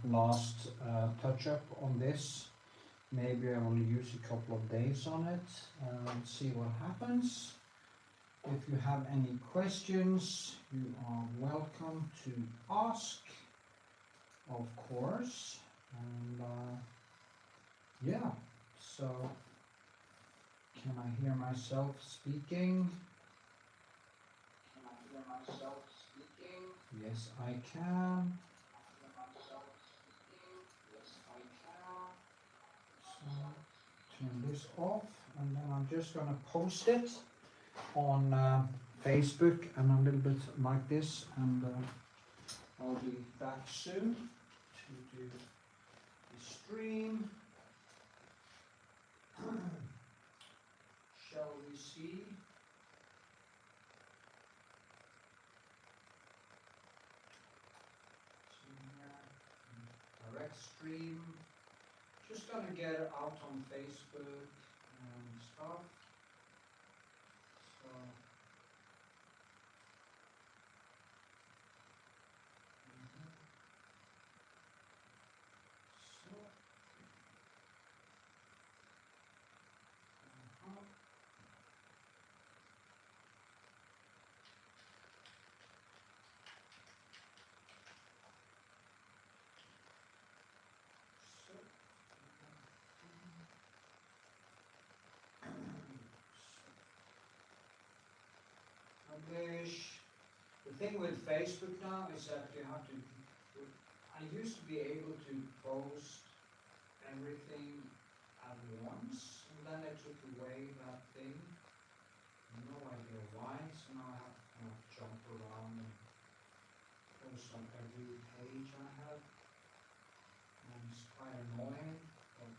last touch-up on this. Maybe I will use a couple of days on it and see what happens. If you have any questions, you are welcome to ask, of course. And yeah, so can I hear myself speaking? Can I hear myself speaking? Yes, I can. So turn this off, and then I'm just going to post it on Facebook and a little bit like this, and I'll be back soon to do the stream. Shall we see? Direct stream. Just gonna get it out on Facebook and stuff. So. The thing with Facebook now is that you have to, I used to be able to post everything at once, and then they took away that thing. No idea why, so now I have to kind of jump around and post on every page I have. And it's quite annoying, but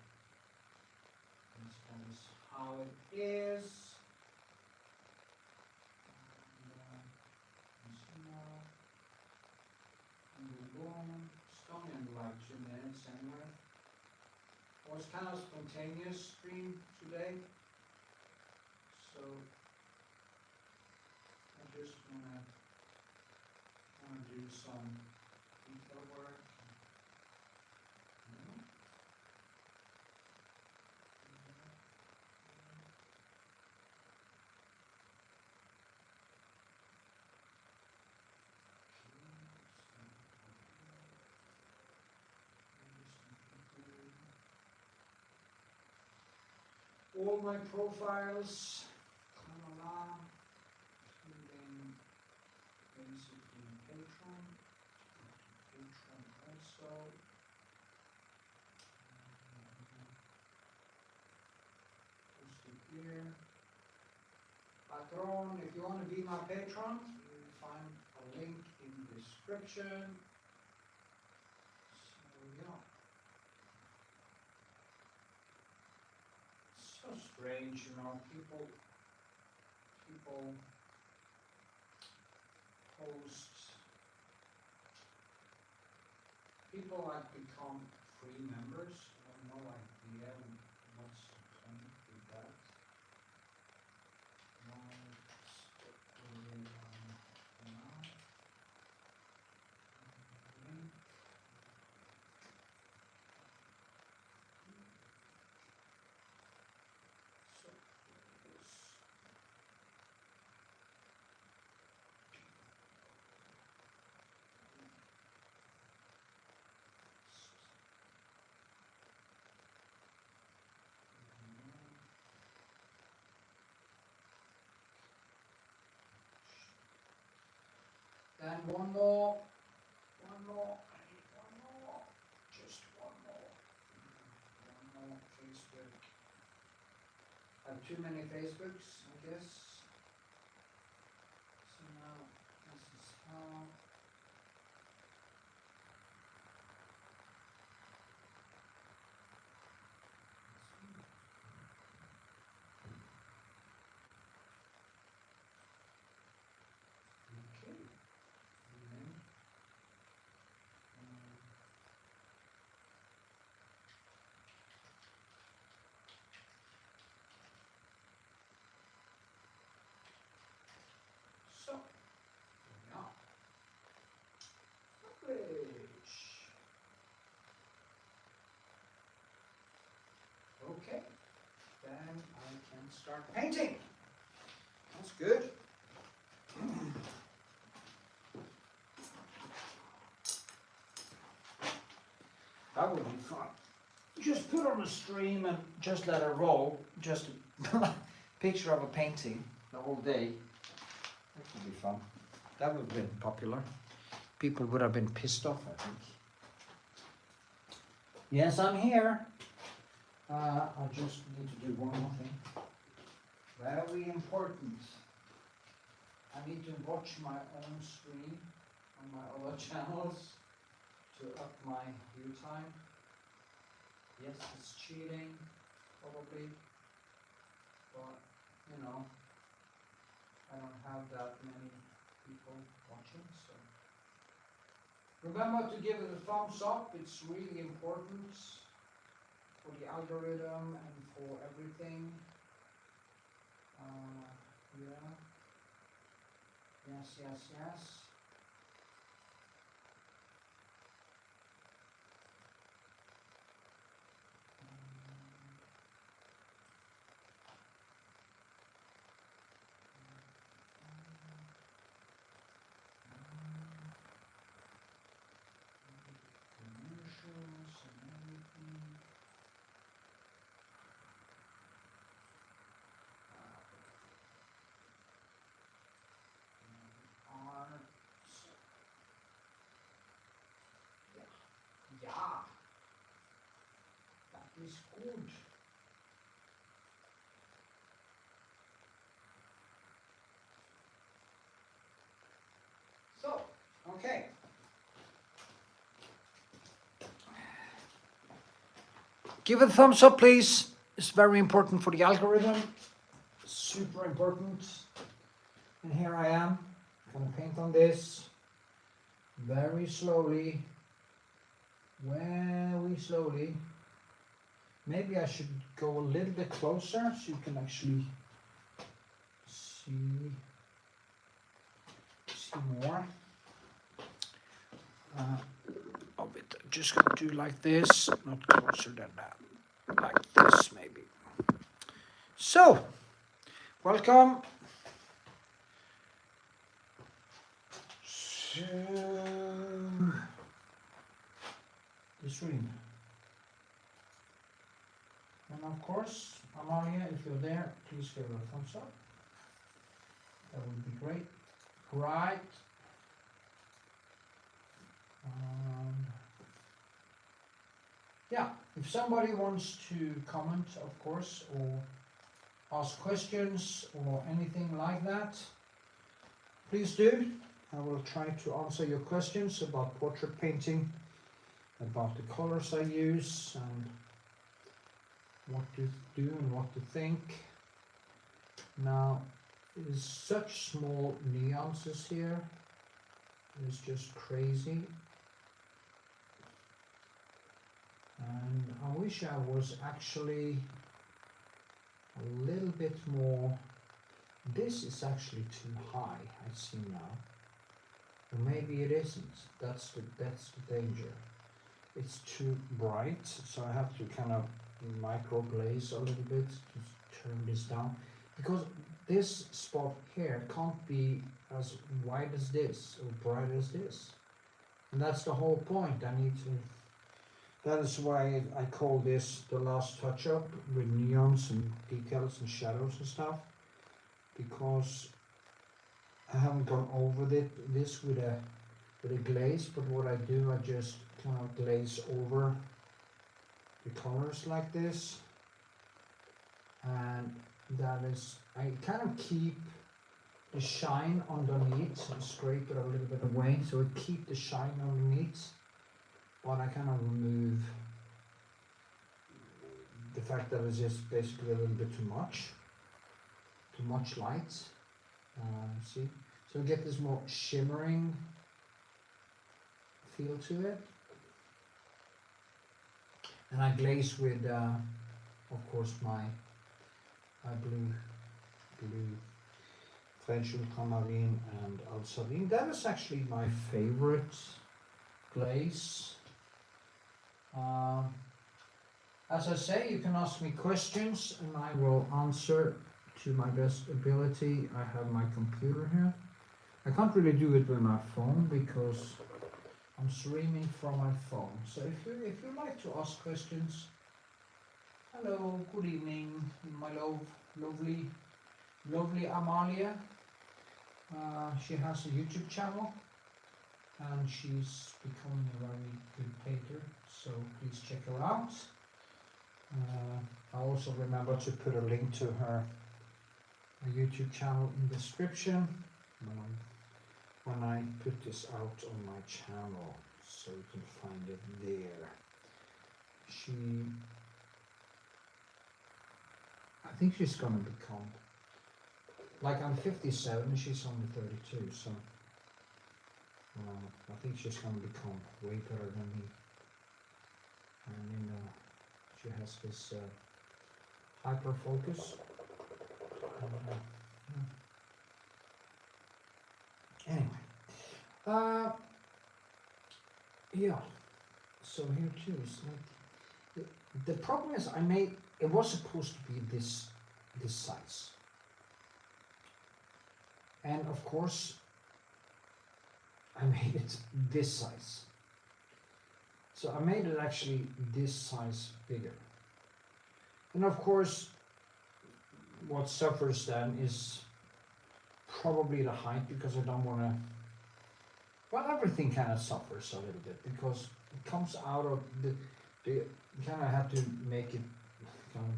that is how it is. It's only in like 2 minutes anyway. It was kind of spontaneous stream today, so I just wanna do some detail work. All my profiles, including basically PATRON also. Posted here. PATRON, if you want to be my patron, you will find a link in the description. So yeah. So strange, you know, people post, people like become free members. I have no idea what's the point with that. Then one more, just one more Facebook. I have too many Facebooks, I guess. So now, this is how. and start painting. That's good. That would be fun. Just put on a stream and just let it roll. Just a picture of a painting the whole day. That would be fun. That would have been popular. People would have been pissed off, I think. Yes, I'm here. I just need to do one more thing. Very important. I need to watch my own stream on my other channels to up my view time. Yes, it's cheating, probably, but you know, I don't have that many people watching, so. Remember to give it a thumbs up, it's really important for the algorithm and for everything. Yeah. Yes, yes, yes. Commercials and everything. Art. Yeah. Yeah. That is good. So, okay. Give it a thumbs up, please. It's very important for the algorithm. Super important. And here I am. Gonna paint on this very slowly. Very slowly. Maybe I should go a little bit closer so you can actually see more of it. I'm just gonna do like this, not closer than that, like this maybe. So, welcome. So, the stream. And of course, Amalie, if you're there, please give it a thumbs up. That would be great. Right. Yeah, if somebody wants to comment, of course, or ask questions or anything like that, please do. I will try to answer your questions about portrait painting, about the colors I use, and what to do and what to think. Now, it is such small nuances here. It's just crazy. And I wish I was actually a little bit more. This is actually too high, I see now. Or maybe it isn't. That's the danger. It's too bright, so I have to kind of micro glaze a little bit to turn this down. Because this spot here can't be as wide as this or bright as this. And that's the whole point. I need to. That is why I call this the last touch-up with neons and details and shadows and stuff. Because I haven't gone over this with a glaze, but what I do, I just kind of glaze over the colors like this. And that is, I kind of keep the shine underneath and scrape it a little bit away, so I keep the shine underneath, but I kind of remove the fact that it's just basically a little bit too much light. See, so we get this more shimmering feel to it, and I glaze with, of course, my blue French ultramarine and ultramarine. That is actually my favorite glaze. As I say, you can ask me questions and I will answer to my best ability. I have my computer here. I can't really do it with my phone because I'm streaming from my phone. So if you like to ask questions, hello, good evening, my lovely Amalie. She has a YouTube channel and she's becoming a very good painter, so please check her out. I'll also remember to put a link to her YouTube channel in the description when I put this out on my channel, so you can find it there. I think she's gonna become, like, I'm 57, she's only 32, so I think she's gonna become way better than me. And she has this hyper focus. Anyway, yeah. So here too is like the problem is it was supposed to be this size, and of course I made it this size. So I made it actually this size bigger. And of course, what suffers then is probably the height, because I don't want to, well, everything kind of suffers a little bit because it comes out of you kind of have to make it kind of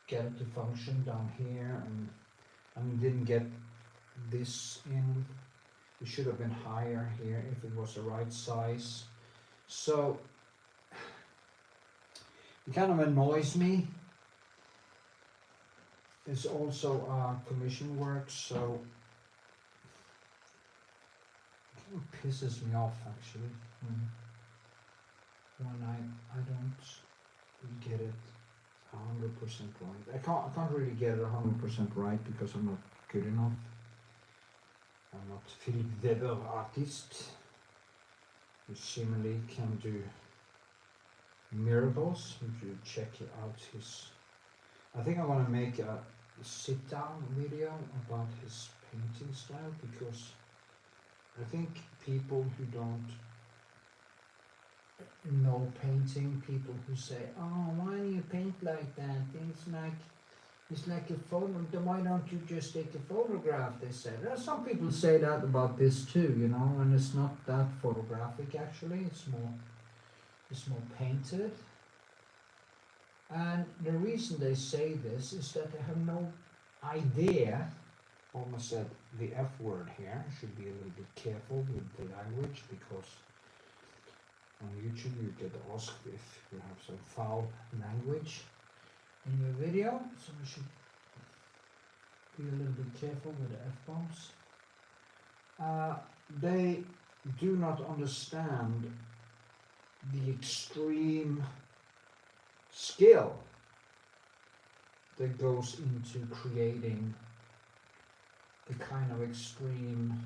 get it to function down here, and didn't get this in. It should have been higher here if it was the right size. So it kind of annoys me. It's also commission work, so it kind of pisses me off actually when I don't get it 100% right. I can't really get it 100% right because I'm not good enough. I'm not Philip Weber artist, who seemingly can do miracles. If you check out his, I think I want to make a sit-down video about his painting style, because I think people who don't know painting, people who say, oh, why do you paint like that? It's like a photo. Why don't you just take a photograph? They say. There are some people say that about this too, you know, and it's not that photographic actually. It's more painted. And the reason they say this is that they have no idea. Almost said the F word here. Should be a little bit careful with the language, because on YouTube you get asked if you have some foul language in your video, so we should be a little bit careful with the F-bombs. They do not understand the extreme skill that goes into creating the kind of extreme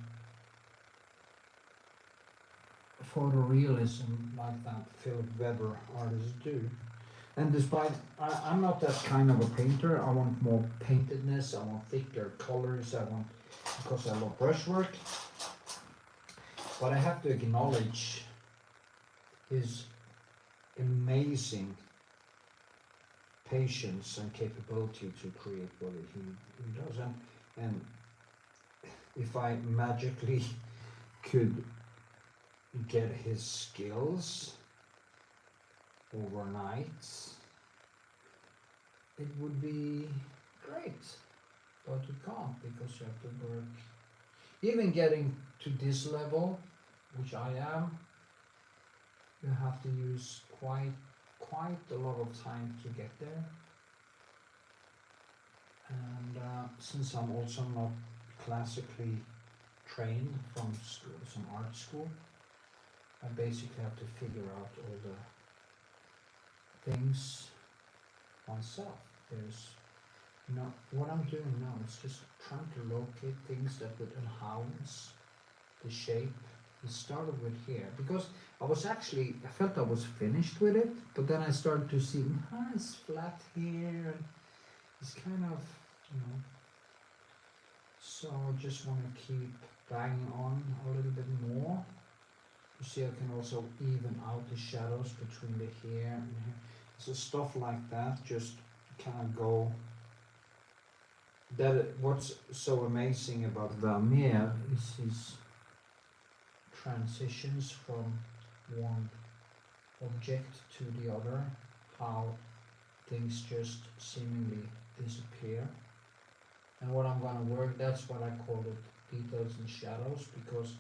photorealism like that Philip Weber artists do. And despite, I'm not that kind of a painter. I want more paintedness, I want thicker colors, because I love brushwork. But I have to acknowledge his amazing patience and capability to create what he does. And if I magically could get his skills overnight, it would be great, but you can't, because you have to work. Even getting to this level, which I am, you have to use quite a lot of time to get there. And since I'm also not classically trained from school, some art school, I basically have to figure out all the things myself. There's, what I'm doing now is just trying to locate things that would enhance the shape it started with here, because I felt I was finished with it, but then I started to see, it's flat here, and it's kind of, so I just want to keep banging on a little bit more. You see, I can also even out the shadows between the hair and here. So stuff like that, just kind of go. What's so amazing about Vermeer is his transitions from one object to the other, how things just seemingly disappear. And what I'm going to work, that's what I call it details and shadows, because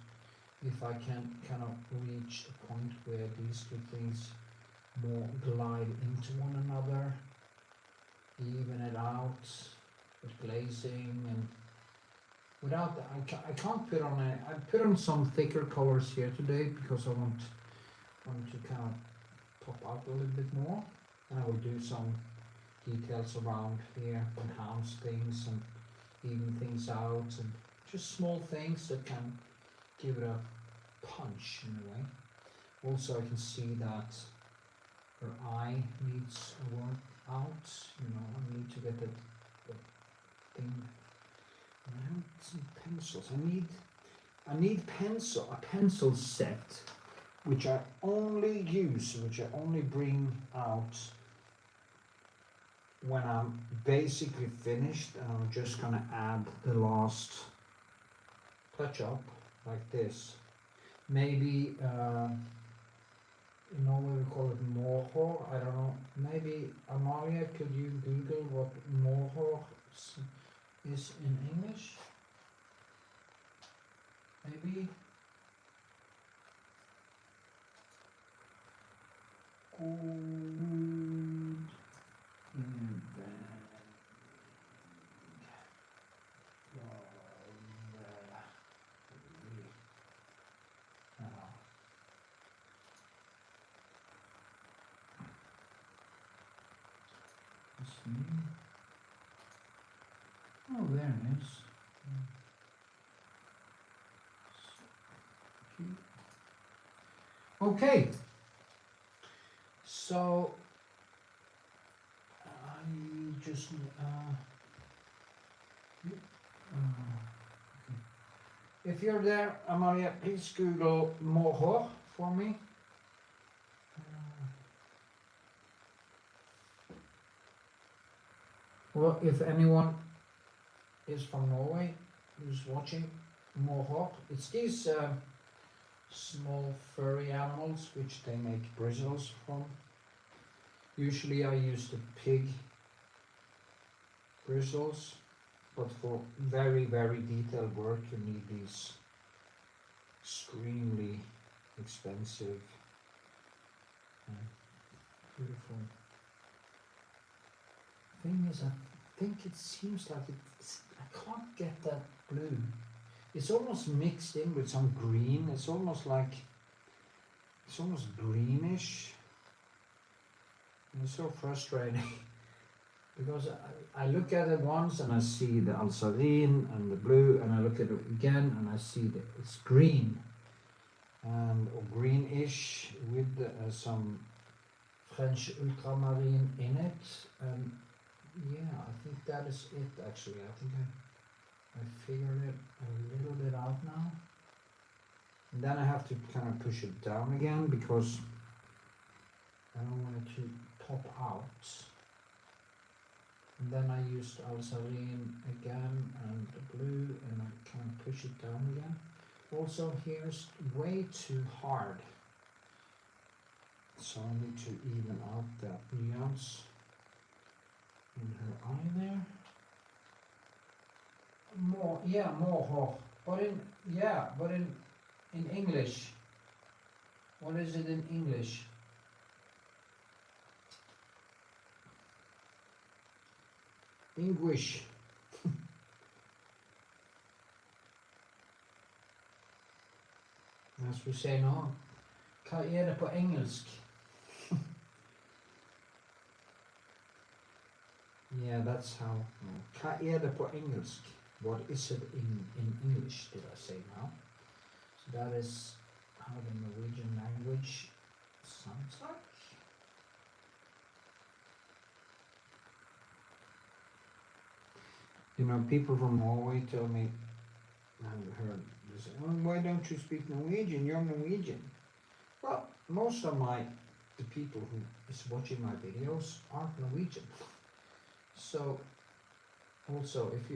if I can kind of reach a point where these two things more glide into one another, even it out with glazing, and without I can't put on I put on some thicker colors here today because I want to kind of pop out a little bit more, and I will do some details around here, enhance things and even things out, and just small things that can give it a punch in a way. Also, I can see that her eye needs a work out. I need to get the thing. And I have some pencils. I need a pencil set, which I only bring out when I'm basically finished, and I'm just gonna add the last touch up like this. Maybe in Norway we call it morhår. I don't know. Maybe Amalie, could you Google what morhår is in English? Maybe. Oh, there it is. Okay. So I just if you're there, Amalie, please Google morhår for me. Well, if anyone is from Norway who's watching, morhår, it's these small furry animals which they make bristles from. Usually I use the pig bristles, but for very, very detailed work you need these extremely expensive, beautiful. Thing is, I think it seems like I can't get that blue. It's almost mixed in with some green. It's almost greenish. And it's so frustrating because I look at it once and I see the alsarin and the blue, and I look at it again and I see that it's green and or greenish with some French ultramarine in it. And yeah, I think that is it actually. I think I figured it a little bit out now. And then I have to kind of push it down again because I don't want it to pop out. And then I used alsarin again and the blue, and I kind of push it down again. Also, here's way too hard. So I need to even out that nuance in her eye there. More, but in English, what is it in English? English. As we say nå, hva det på engelsk? Yeah, that's how. Hva det på engelsk? What is it in English, did I say now? So that is how the Norwegian language sounds like. You know, people from Norway tell me, I've heard this, oh, why don't you speak Norwegian? You're Norwegian. Well, most of the people who is watching my videos aren't Norwegian. So, also, if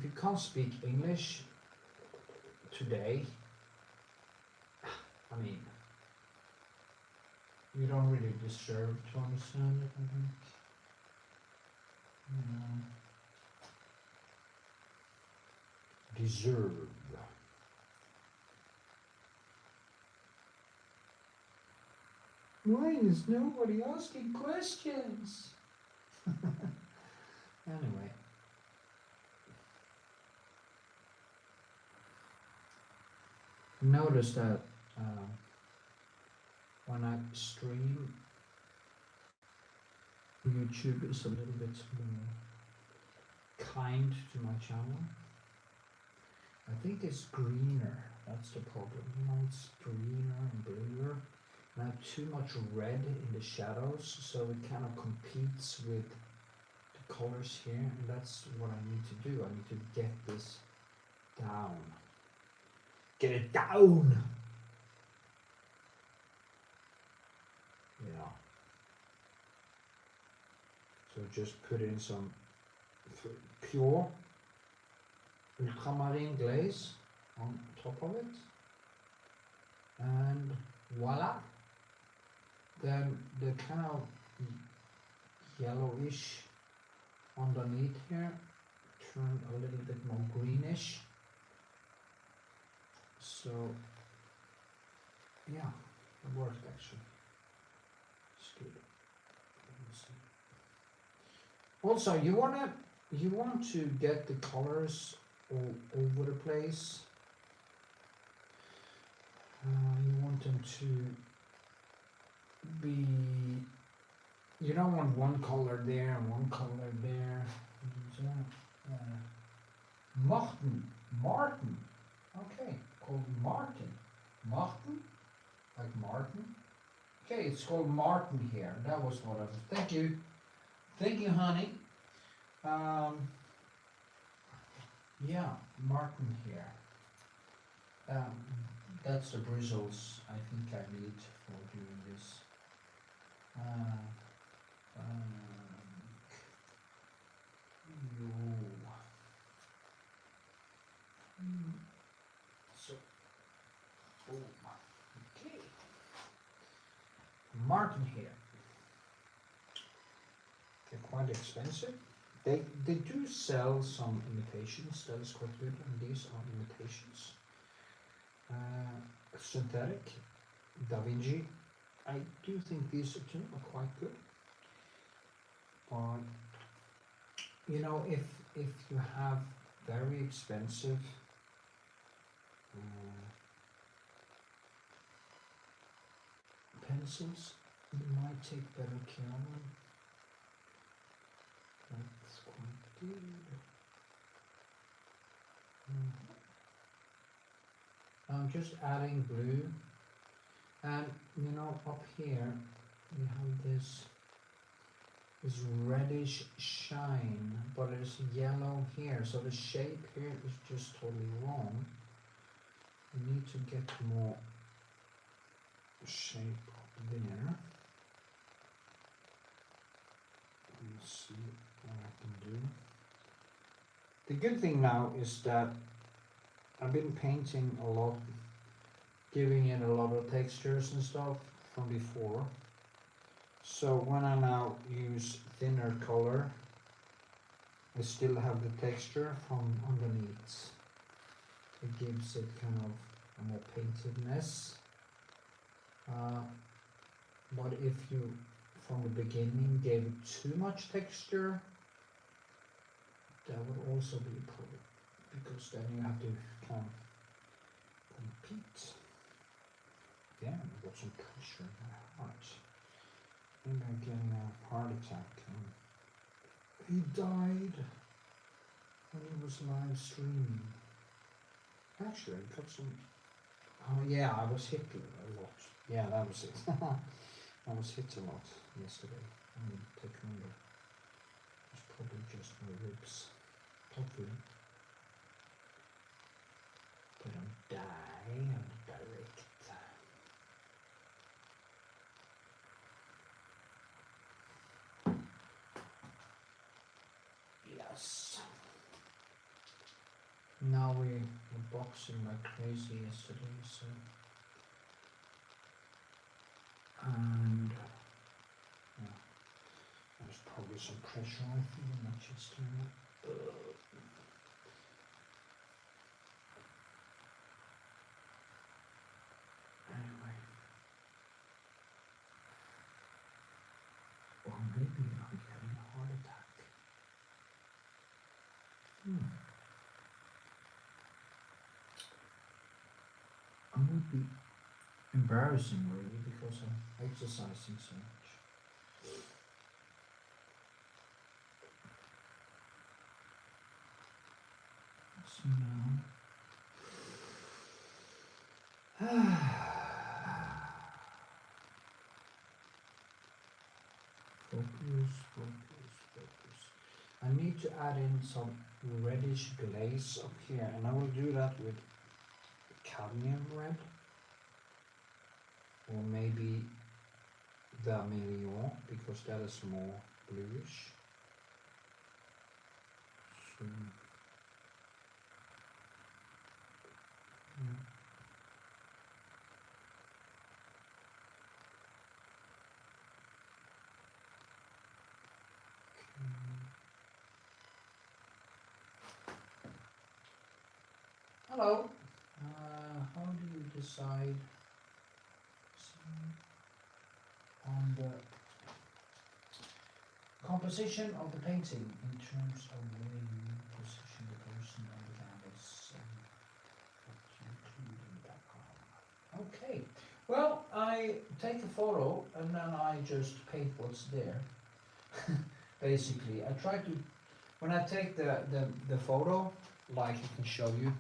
you can't speak English today, I mean, you don't really deserve to understand it, I think. Deserve. Why is nobody asking questions? Anyway. Notice that when I stream, YouTube is a little bit more kind to my channel. I think it's greener, that's the problem. You know, it's greener and bluer. And I have too much red in the shadows, so it kind of competes with the colors here, and that's what I need to do. I need to get this down. Get it down! Yeah. So just put in some pure ultramarine glaze on top of it, and voila. Then the kind of yellowish underneath here turn a little bit more greenish. So yeah, it worked actually. It's good. Also, you want to get the colors all over the place. You want them to be. You don't want one color there and one color there. Martin. Okay, called Martin. Martin, like Martin. Okay, it's called Martin here. That was what I was. Thank you, honey. Yeah, Martin here. That's the bristles I think I need for doing this. So, okay. Martin here. They're quite expensive. They do sell some imitations, that is quite good, and these are imitations. Synthetic, Da Vinci. I do think these two are quite good. But you know, if you have very expensive pencils, you might take better care of them. That's quite good. I'm just adding blue, and you know, up here we have this reddish shine, but it's yellow here, so the shape here is just totally wrong. We need to get more shape there. Let's see what I can do. The good thing now is that I've been painting a lot, giving it a lot of textures and stuff from before. So when I now use thinner color, I still have the texture from underneath. It gives it kind of a more paintedness. But if you, from the beginning, gave it too much texture, that would also be a problem, because then you have to kind of compete. Yeah, I've got some pressure in my heart. Maybe I'm getting a heart attack. He died when he was live streaming. Actually, I got some Oh yeah, I was hit a lot. Yeah, that was it. I was hit a lot yesterday. I need to take under. It's probably just my ribs. Hopefully. But don't die on the direct. Yes. Now we were boxing like crazy yesterday, so. And yeah, there's probably some pressure on my chest here. Anyway. Or maybe I'm having a heart attack. I would be embarrassing really because I'm exercising so much. So now. Focus. I need to add in some reddish glaze up here, and I will do that with cadmium red, or maybe vermilion, because that is more bluish. So, yeah. Hello. How do you decide on the composition of the painting in terms of where you position the person on the canvas and what you include in the background? Okay. Well, I take a photo and then I just paint what's there. Basically, I try to, when I take the photo, like I can show you,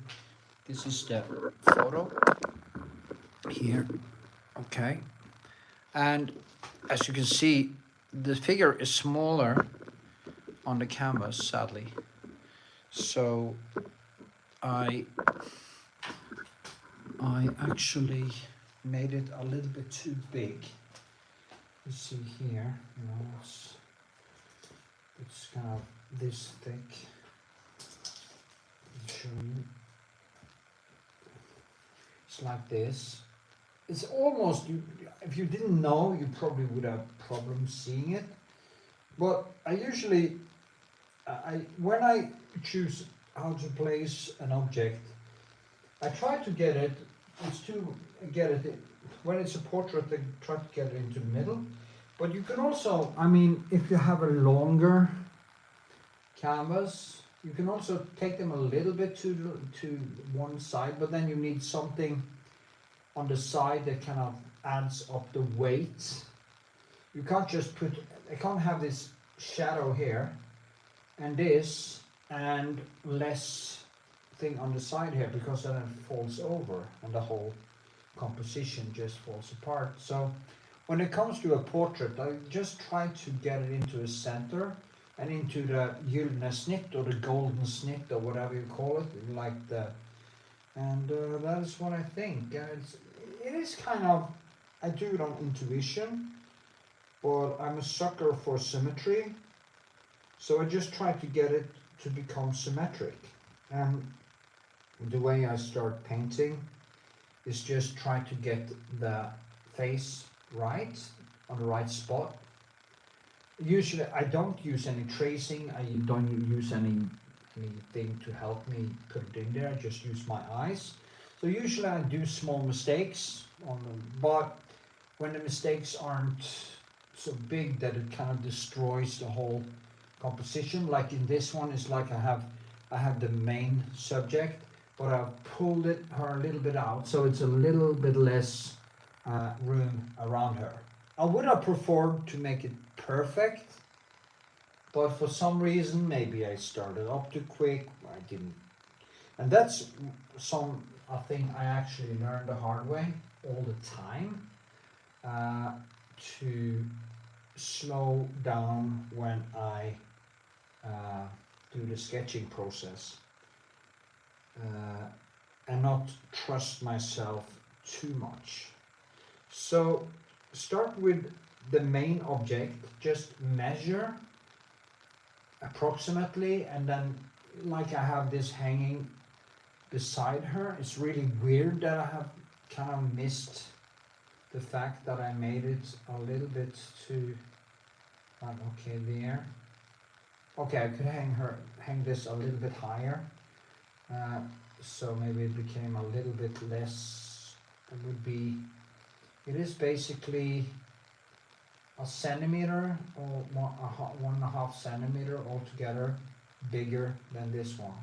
this is the photo here, okay, and as you can see, the figure is smaller on the canvas, sadly, so I actually made it a little bit too big. You see here, you know, it's kind of this thick. I'll show you. It's like this. It's almost, if you didn't know, you probably would have problems seeing it. But I usually, when I choose how to place an object, I try to get it, when it's a portrait, I try to get it into the middle. But you can also, I mean, if you have a longer canvas, you can also take them a little bit to one side, but then you need something on the side that kind of adds up the weight. You can't just put, I can't have this shadow here and this and less thing on the side here, because then it falls over and the whole composition just falls apart. So when it comes to a portrait, I just try to get it into a center and into the gyllene snitt or the golden snitt or whatever you call it, like the, and that is what I think. It is kind of, I do it on intuition, but I'm a sucker for symmetry, so I just try to get it to become symmetric. And the way I start painting is just try to get the face right, on the right spot. Usually I don't use any tracing, I don't use anything to help me put it in there, I just use my eyes. So usually I do small mistakes on them, but when the mistakes aren't so big that it kind of destroys the whole composition, like in this one, it's like I have the main subject, but I've pulled her a little bit out, so it's a little bit less room around her. I would have preferred to make it perfect, but for some reason, maybe I started up too quick, I didn't. And that's a thing I actually learned the hard way all the time, to slow down when I do the sketching process, and not trust myself too much. So start with the main object, just measure approximately, and then like I have this hanging beside her. It's really weird that I have kind of missed the fact that I made it a little bit too, like, okay, there. Okay, I could hang this a little bit higher, so maybe it became a little bit less. It is basically a centimeter or 1.5 centimeter altogether bigger than this one.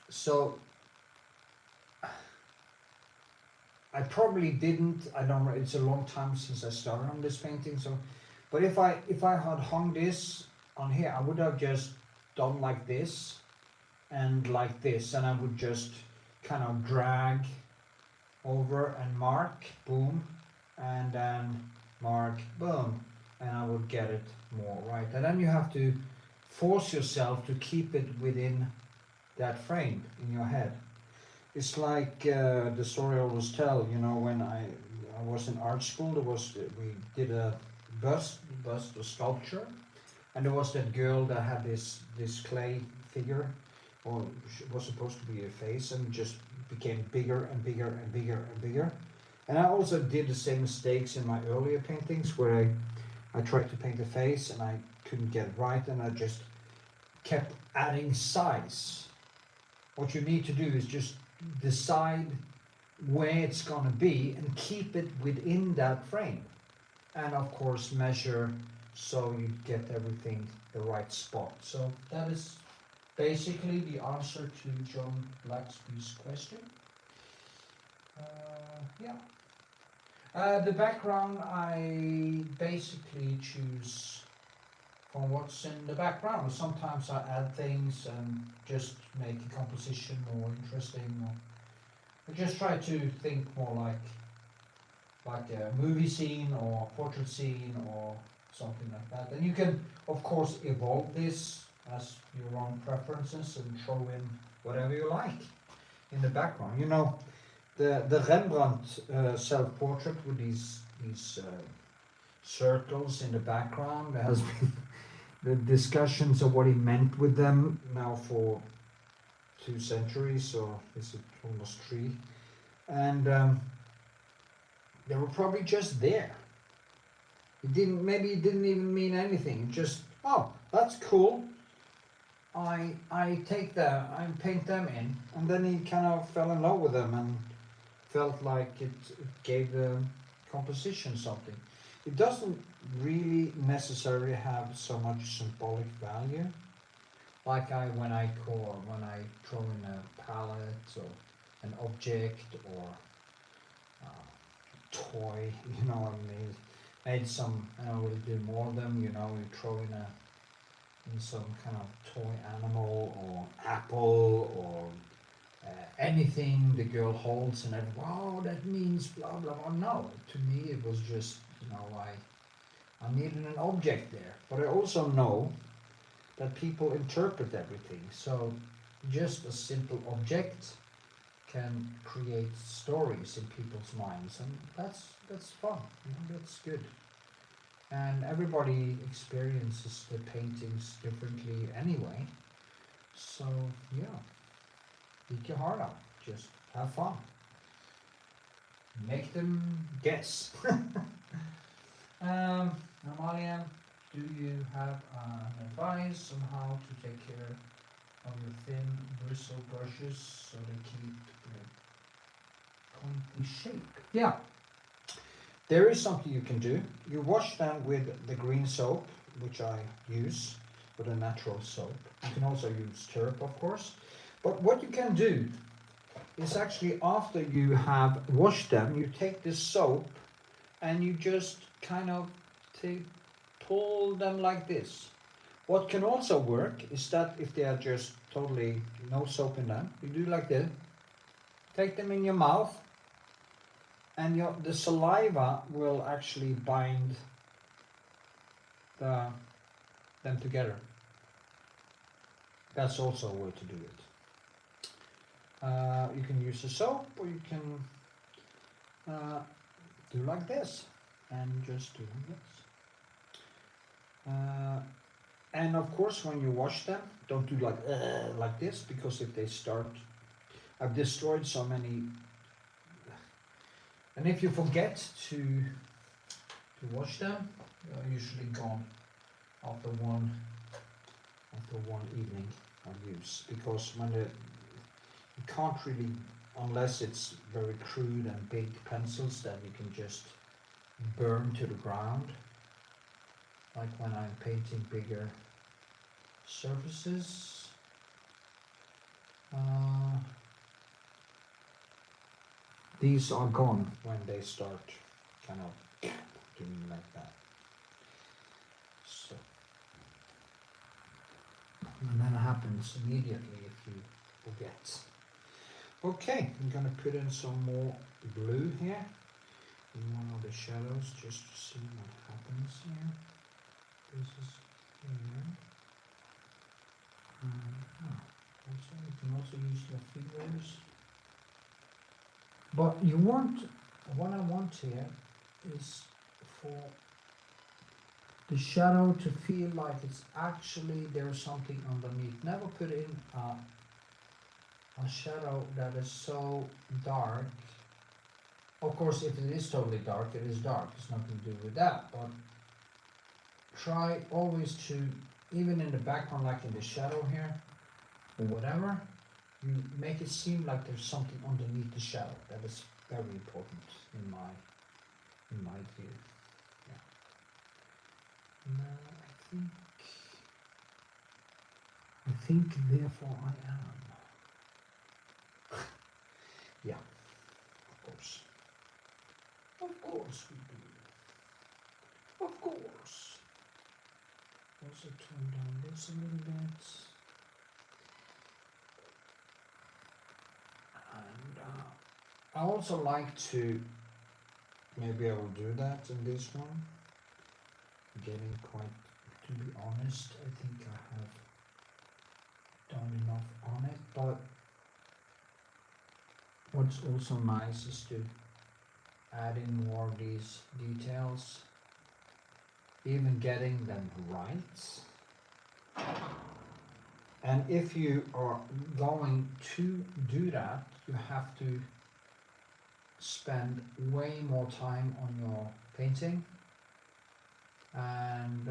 So I probably didn't, I don't know, it's a long time since I started on this painting, so, but if I had hung this on here, I would have just done like this and like this, and I would just kind of drag over and mark, boom, and then mark, boom, and I would get it more right. And then you have to force yourself to keep it within that frame in your head. It's like the story I always tell, you know, when I was in art school, we did a bust, a sculpture, and there was that girl that had this clay figure, or it was supposed to be a face, and just became bigger and bigger and bigger and bigger. And I also did the same mistakes in my earlier paintings, where I tried to paint a face and I couldn't get it right, and I just kept adding size. What you need to do is just decide where it's going to be and keep it within that frame, and of course measure so you get everything the right spot. So that is basically the answer to John Blacksby's question. The background, I basically choose from what's in the background. Sometimes I add things and just make a composition more interesting, or I just try to think more like a movie scene or portrait scene or something like that. And you can of course evolve this as your own preferences and throw in whatever you like in the background. You know, the Rembrandt self-portrait with these circles in the background, there has been the discussions of what he meant with them now for 2 centuries, or is it almost 3? And they were probably just there. Maybe it didn't even mean anything. Just, oh, that's cool. I take them, I paint them in, and then he kind of fell in love with them and felt like it gave the composition something. It doesn't really necessarily have so much symbolic value, like when I throw in a palette or an object or a toy, you know what I mean. Made some, I will do more of them, you know, you throw in some kind of toy animal or apple or anything the girl holds, and wow, that means blah blah blah. No, to me it was just, you know, I needed an object there. But I also know that people interpret everything, so just a simple object can create stories in people's minds, and that's fun, you know, that's good. And everybody experiences the paintings differently anyway, so yeah, take your heart out, just have fun, make them guess. Amalie, do you have advice on how to take care of your thin bristle brushes so they keep the pointy shape? Yeah, there is something you can do. You wash them with the green soap, which I use, with a natural soap. You can also use turp, of course. But what you can do is actually, after you have washed them, you take this soap and you just kind of pull them like this. What can also work is that if they are just totally no soap in them, you do like this, take them in your mouth, and the saliva will actually bind them together. That's also a way to do it. You can use a soap, or you can do like this, and just do this. And of course, when you wash them, don't do like this, because if they start, I've destroyed so many. And if you forget to wash them, they're usually gone after one evening of use, because when you can't really, unless it's very crude and big pencils that you can just burn to the ground, like when I'm painting bigger surfaces. These are gone when they start kind of doing like that. So, and that happens immediately if you forget. Okay, I'm gonna put in some more blue here in one of the shadows, just to see what happens here. This is here. Also, you can also use your fingers. But what I want here is for the shadow to feel like it's actually there's something underneath. Never put in a shadow that is so dark. Of course, if it is totally dark, it is dark. It's nothing to do with that. But try always to, even in the background, like in the shadow here, or whatever, you make it seem like there's something underneath the shadow. That is very important in my view. Yeah. Now I think therefore I am. Yeah, of course. Of course we do. Of course. Also turn down this a little bit. And I also like to, maybe I will do that in this one. Getting quite, to be honest, I think I have done enough on it, but what's also nice is to add in more of these details, even getting them right. And if you are going to do that, you have to spend way more time on your painting, and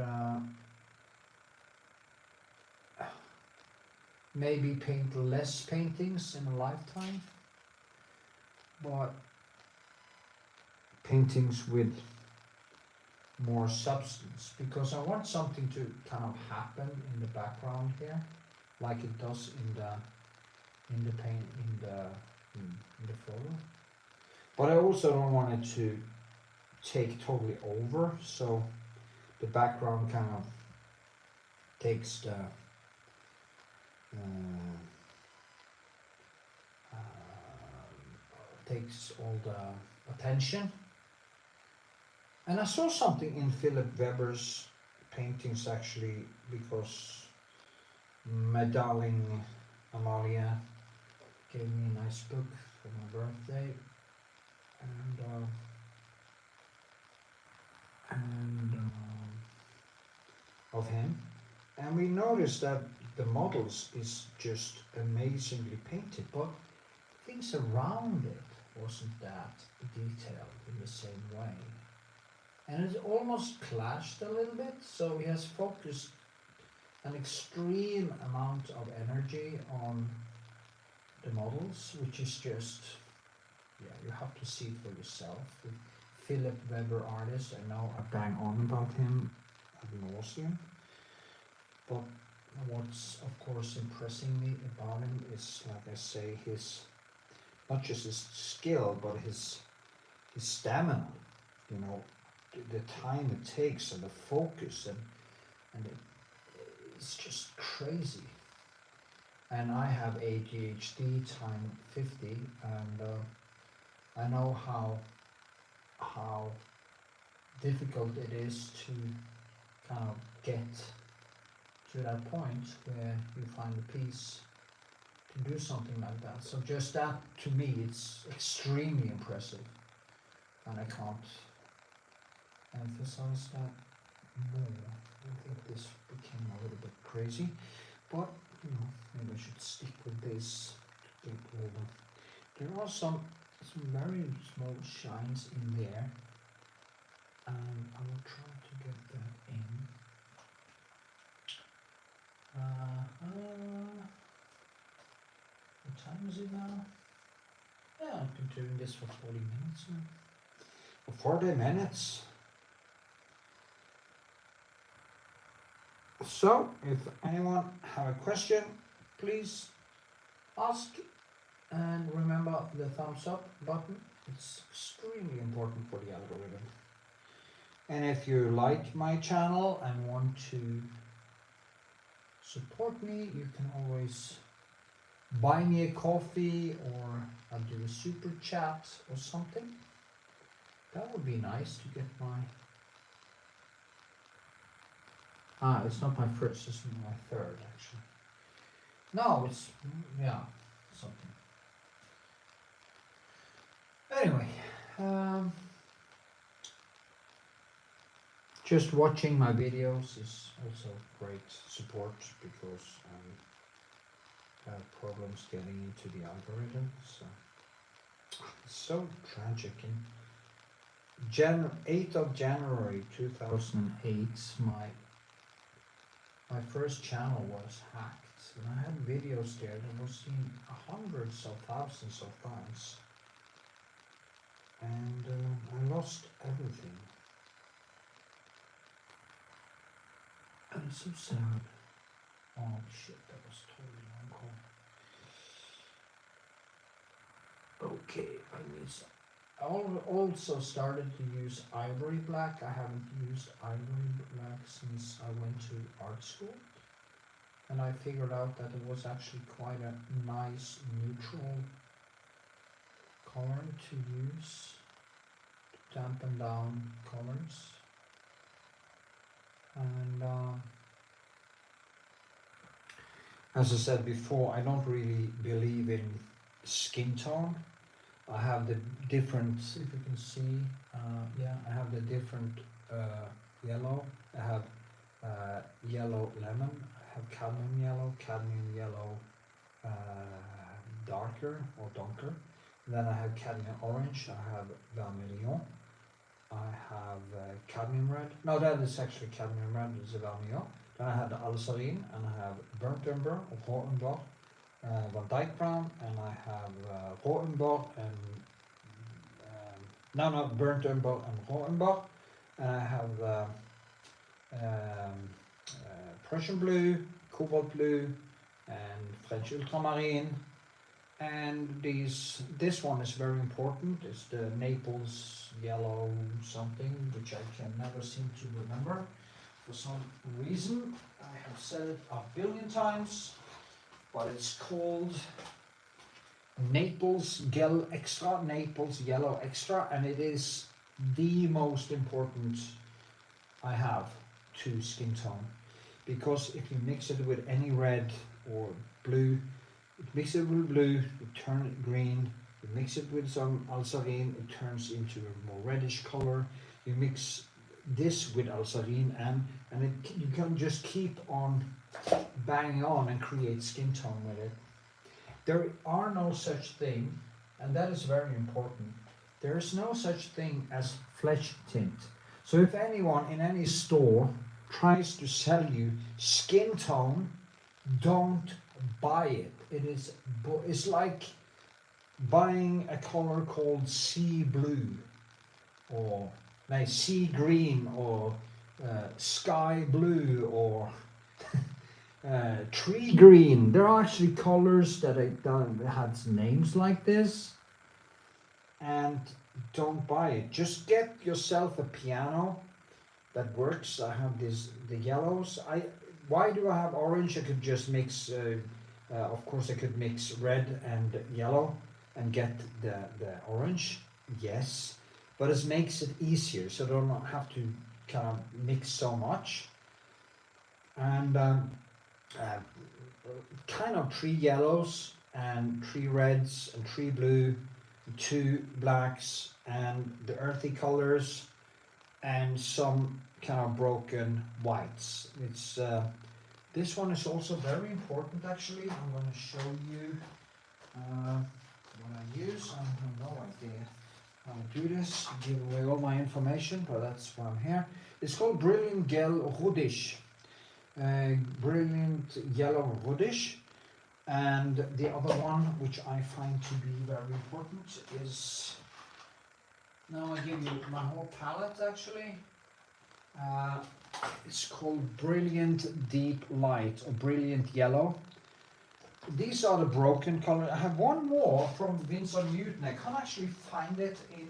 maybe paint less paintings in a lifetime, but paintings with more substance, because I want something to kind of happen in the background here, like it does in the photo. But I also don't want it to take totally over, so the background kind of takes the takes all the attention. And I saw something in Philip Weber's paintings actually, because my darling Amalie gave me a nice book for my birthday, and of him, and we noticed that the models is just amazingly painted, but things around it wasn't that detailed in the same way, and it almost clashed a little bit. So he has focused an extreme amount of energy on the models, which is just, yeah, you have to see it for yourself. The Philip Weber artist, I know I bang on about him ad nauseam, but what's of course impressing me about him is, like I say, his, not just his skill, but his stamina, you know, the time it takes, and the focus, and it's just crazy. And I have ADHD time 50, and I know how difficult it is to kind of get to that point where you find the peace to do something like that. So just that, to me, it's extremely impressive, and I can't emphasize that more. I think this became a little bit crazy, but you know, maybe I should stick with this to get all the. There are some very small shines in there, and I will try to get that in. What time is it now? Yeah, I've been doing this for 40 minutes now. For 40 minutes. So, if anyone have a question, please ask, and remember the thumbs up button. It's extremely important for the algorithm. And if you like my channel and want to support me, you can always buy me a coffee, or I'll do a super chat or something. That would be nice to get my... it's not my first, it's my third actually. No, it's, yeah, something. Anyway, just watching my videos is also great support, because I have problems getting into the algorithm. So it's so tragic. In 8th of January 2008, my first channel was hacked, and I had videos there that were seen hundreds of thousands of times, and I lost everything. And it's so sad. Oh shit, that was totally wrong call. Okay, I need some. I also started to use ivory black. I haven't used ivory black since I went to art school, and I figured out that it was actually quite a nice neutral color to use to dampen down colors. And as I said before, I don't really believe in skin tone. I have the different, if you can see, yeah, I have the different yellow. I have yellow lemon, I have cadmium yellow darker or dunker. Then I have cadmium orange, I have vermilion, I have cadmium red. No, that is actually cadmium red, it's a vermilion. Then I have the alzarine, and I have burnt umber or raw umber. Van Dyke brown, and I have raw umber and burnt umber and raw umber, and I have Prussian blue, cobalt blue, and French ultramarine. And this one is very important. It's the Naples yellow something, which I can never seem to remember for some reason. I have said it a billion times. But it's called Naples Yellow Extra, and it is the most important I have to skin tone, because if you mix it with any red or blue, mix it with blue, you turn it green. You mix it with some alzarine, it turns into a more reddish color. You mix this with alzarine, and you can just keep on banging on and create skin tone with it. There are no such thing, and that is very important. There is no such thing as flesh tint. So if anyone in any store tries to sell you skin tone, don't buy it. It's like buying a color called sea blue, or like sea green, or sky blue, or tree green. There are actually colors that have names like this, and don't buy it. Just get yourself a piano that works. I have the yellows. Why do I have orange? I could just mix, of course I could mix red and yellow and get the orange, yes, but it makes it easier so I don't have to kind of mix so much. And kind of 3 yellows and 3 reds and 3 blue, 2 blacks and the earthy colors and some kind of broken whites. It's this one is also very important actually. I'm going to show you what I use. I have no idea how to do this, give away all my information, but that's why I'm here. It's called Brilliant Yellow Rodish. Brilliant Yellow Rodish. And the other one, which I find to be very important, is, now I give you my whole palette actually. It's called Brilliant Deep Light or Brilliant Yellow. These are the broken color. I have one more from Winsor Newton. I can't actually find it in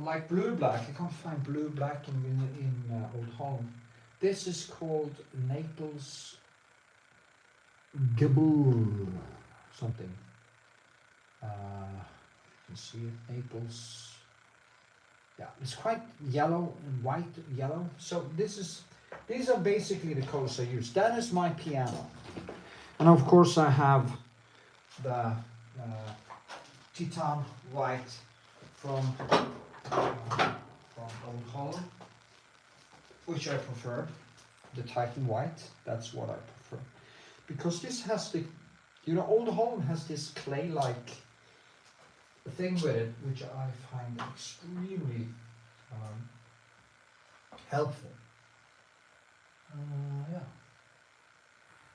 like blue black. I can't find blue black in Old Holland. This is called Naples Gaboo something. You can see it, Naples. Yeah, it's quite yellow and white yellow. So these are basically the colors I use. That is my piano. And of course I have the Titan white from Old Holland, which I prefer. The Titan white, that's what I prefer. Because this has the, you know, Old Holland has this clay-like thing with it, which I find extremely helpful. Yeah.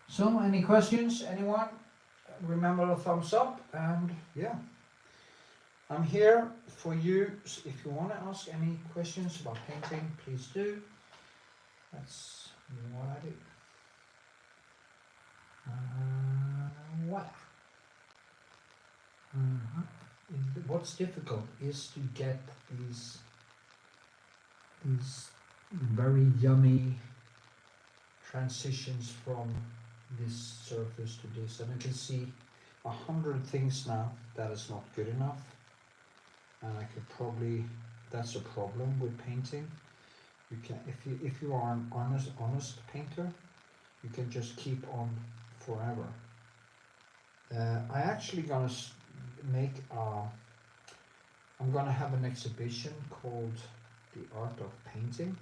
So, any questions? Anyone? Remember the thumbs up, and yeah, I'm here for you. If you want to ask any questions about painting, please do. That's what I do. Voila. What's difficult is to get these very yummy transitions from this surface to this, and I can see 100 things now that is not good enough, and I could probably, that's a problem with painting. You can, if you are an honest painter, you can just keep on forever. I actually gonna make I'm gonna have an exhibition called The Art of Painting,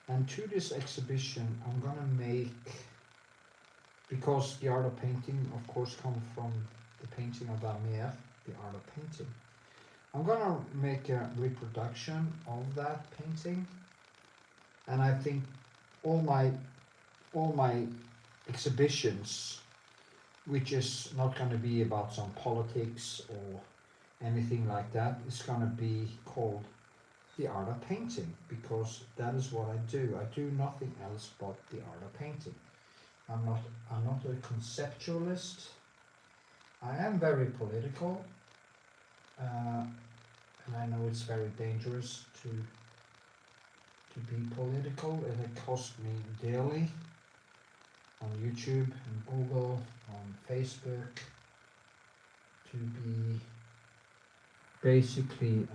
and to this exhibition I'm gonna make, because the art of painting of course comes from the painting of Amalie, the art of painting. I'm gonna make a reproduction of that painting, and I think all my exhibitions, which is not going to be about some politics or anything like that, it's going to be called The Art of Painting, because that is what I do. I do nothing else but the art of painting. I'm not a conceptualist. I am very political, and I know it's very dangerous to be political. It cost me dearly on YouTube and Google, on Facebook, to be basically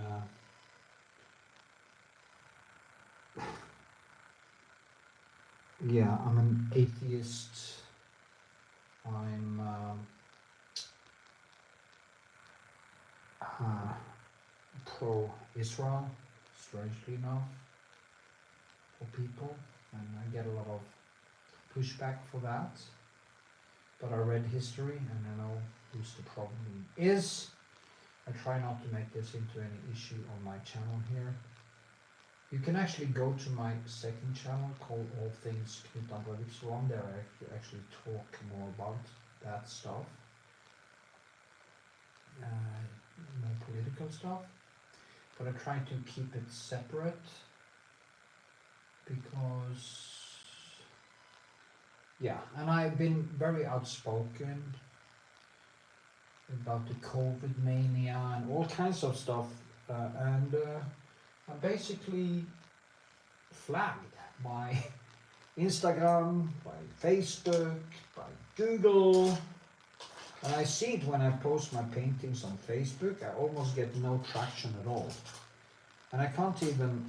yeah, I'm an atheist. I'm pro-Israel, strangely enough, for people, and I get a lot of pushback for that. But I read history and I know who's the problem is. I try not to make this into any issue on my channel here. You can actually go to my second channel called All Things Knut Andre Vikshåland. There I actually talk more about that stuff, more political stuff. But I try to keep it separate, because yeah, and I've been very outspoken about the COVID mania and all kinds of stuff, and I basically flagged by Instagram, by Facebook, by Google. And I see it when I post my paintings on Facebook. I almost get no traction at all. And I can't even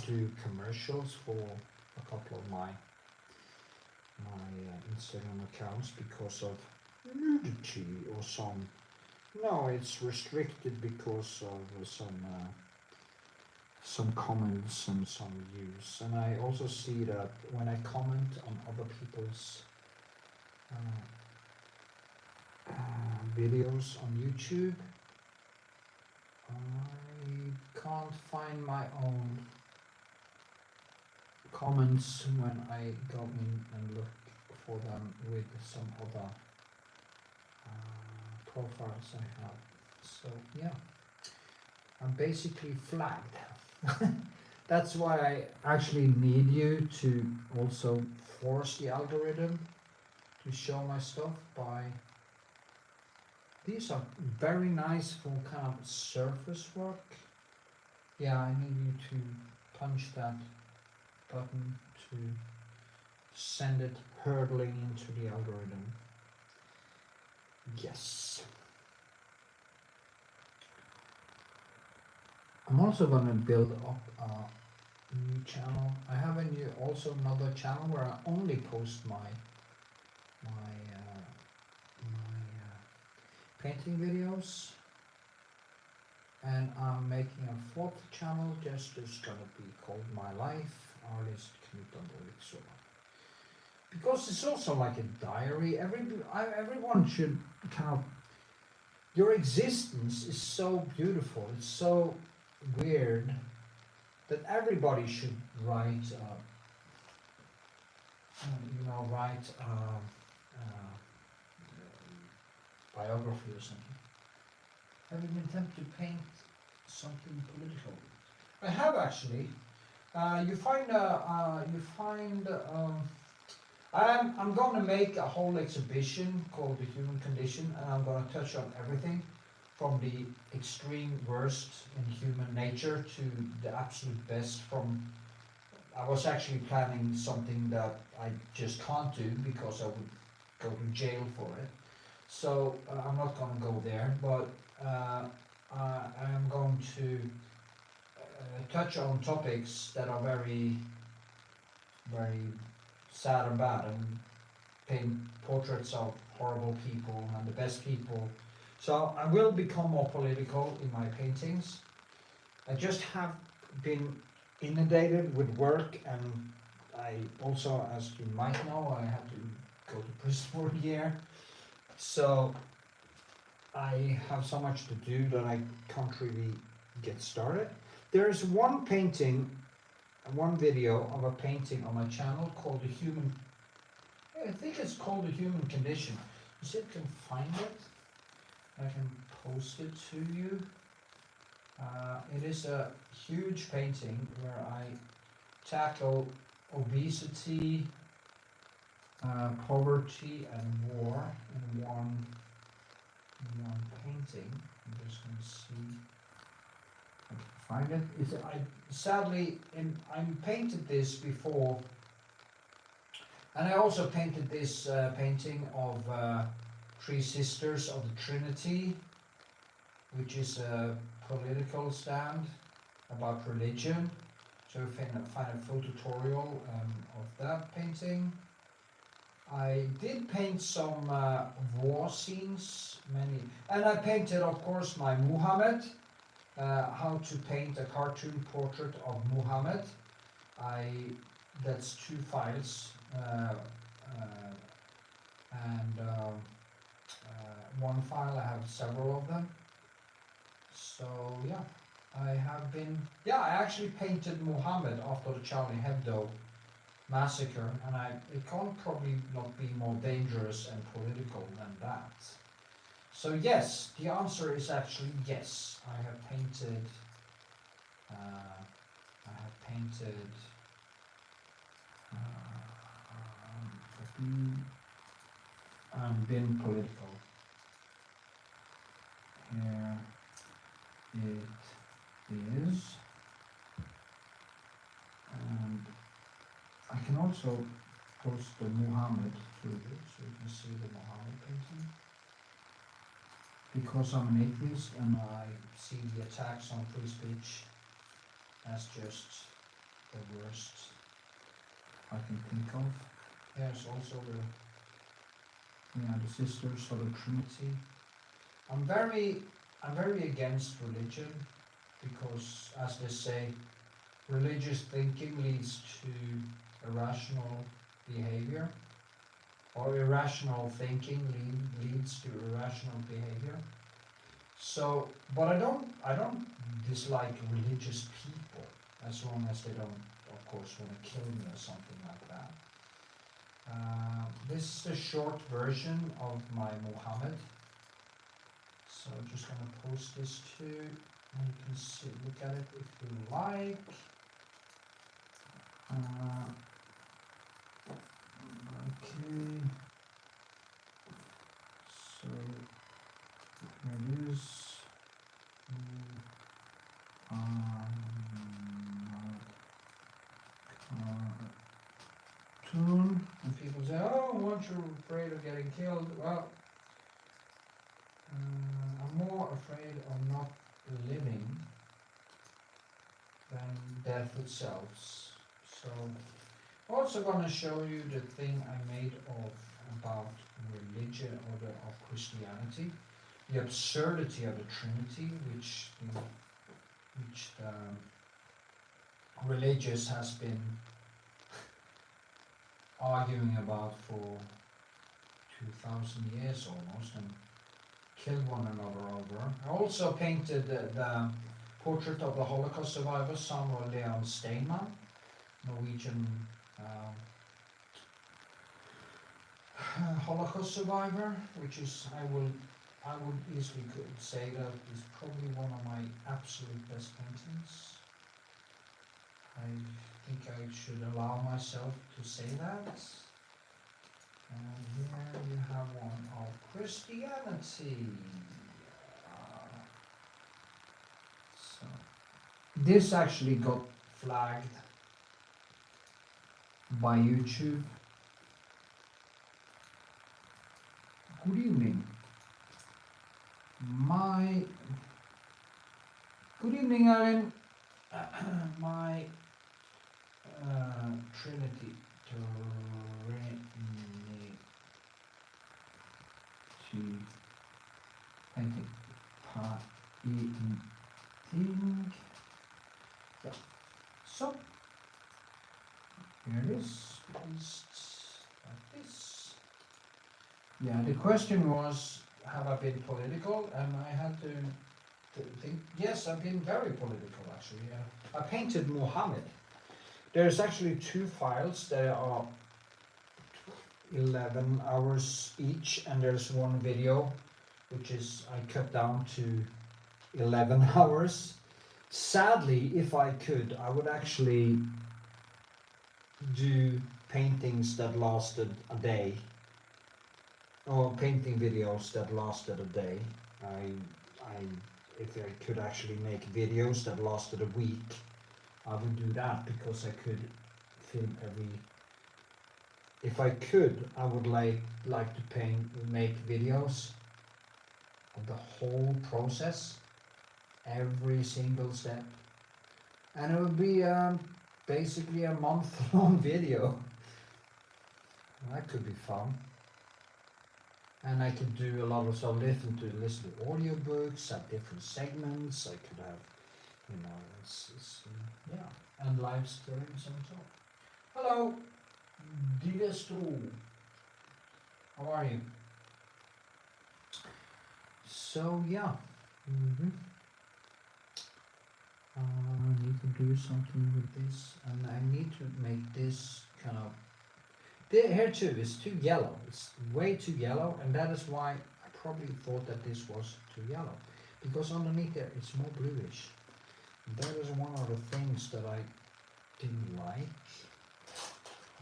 do commercials for a couple of my Instagram accounts because of nudity or some. No, it's restricted because of some comments and some views. And I also see that when I comment on other people's videos on YouTube, I can't find my own comments when I go in and look for them with some other profiles I have. So yeah, I'm basically flagged. That's why I actually need you to also force the algorithm to show my stuff by. These are very nice for kind of surface work. Yeah, I need you to punch that button to send it hurtling into the algorithm. Yes. I'm also going to build up a new channel. I have also another channel where I only post my painting videos, and I'm making a fourth channel just it's gonna be called My Life, artist Knut Andre Vikshåland. Because it's also like a diary. Everyone should kind of. Your existence is so beautiful. It's so weird that everybody should write. Biography or something. Have you been tempted to paint something political? I have actually. I'm going to make a whole exhibition called The Human Condition, and I'm going to touch on everything from the extreme worst in human nature to the absolute best. I was actually planning something that I just can't do because I would go to jail for it. So I'm not going to go there, but I'm going to touch on topics that are very, very sad and bad, and paint portraits of horrible people and the best people. So I will become more political in my paintings. I just have been inundated with work, and I also, as you might know, I had to go to prison for a year. So I have so much to do that I can't really get started. There is one video of a painting on my channel called I think it's called The Human Condition. You see if I can find it. I can post it to you. It is a huge painting where I tackle obesity, poverty and war in one painting. I'm just going to see if I can find it. I painted this before, and I also painted this painting of Three Sisters of the Trinity, which is a political stand about religion. So you can find a full tutorial of that painting. I did paint some war scenes, and I painted, of course, my Muhammad, how to paint a cartoon portrait of Muhammad. That's 2 files, and one file I have several of them. So yeah, I actually painted Muhammad after the Charlie Hebdo massacre, and it can't probably not be more dangerous and political than that. So yes, the answer is actually yes. I have painted been political. Here it is. also post the Muhammad to it, so you can see the Muhammad painting. Because I'm an atheist and I see the attacks on free speech as just the worst I can think of. There's also the Sisters of the Trinity. I'm very against religion because, as they say, religious thinking leads to irrational behavior, or irrational thinking leads to irrational behavior. So, but I don't dislike religious people as long as they don't, of course, want to kill me or something like that. This is a short version of my Muhammad. So I'm just going to post this too, and you can see, look at it if you like. Okay. So here it is. Cartoon. And people say, "Oh, aren't you afraid of getting killed?" Well, I'm more afraid of not living than death itself. So, also going to show you the thing I made about religion or of Christianity, the absurdity of the Trinity, which the religious has been arguing about for 2,000 years almost, and killed one another over. I also painted the portrait of the Holocaust survivor Samuel Leon Steinmann, Norwegian Holocaust survivor, which is, I would easily could say that is probably one of my absolute best paintings. I think I should allow myself to say that. And here you have one of Christianity. So this actually got flagged by YouTube. Good evening. Good evening, Aaron. My Trinity painting. Yeah. So here it is, like this. Yeah, the question was, have I been political? And I had to think, yes, I've been very political actually. I painted Muhammad. There's actually two files that are 11 hours each, and there's one video which is I cut down to 11 hours. Sadly, if I could, I would actually do paintings that lasted a day, or painting videos that lasted a day. If I could actually make videos that lasted a week, I would do that, because I could film every. If I could, I would like to make videos of the whole process, every single step, and it would be basically a month-long video. That could be fun. And I could do a lot of stuff, listen to audiobooks at different segments. I could have, yeah, and live streams and so on. Hello, Divestro. How are you? So yeah, I need to do something with this, and I need to make this kind of. Here too is too yellow. It's way too yellow, and that is why I probably thought that this was too yellow, because underneath there it's more bluish. That is one of the things that I didn't like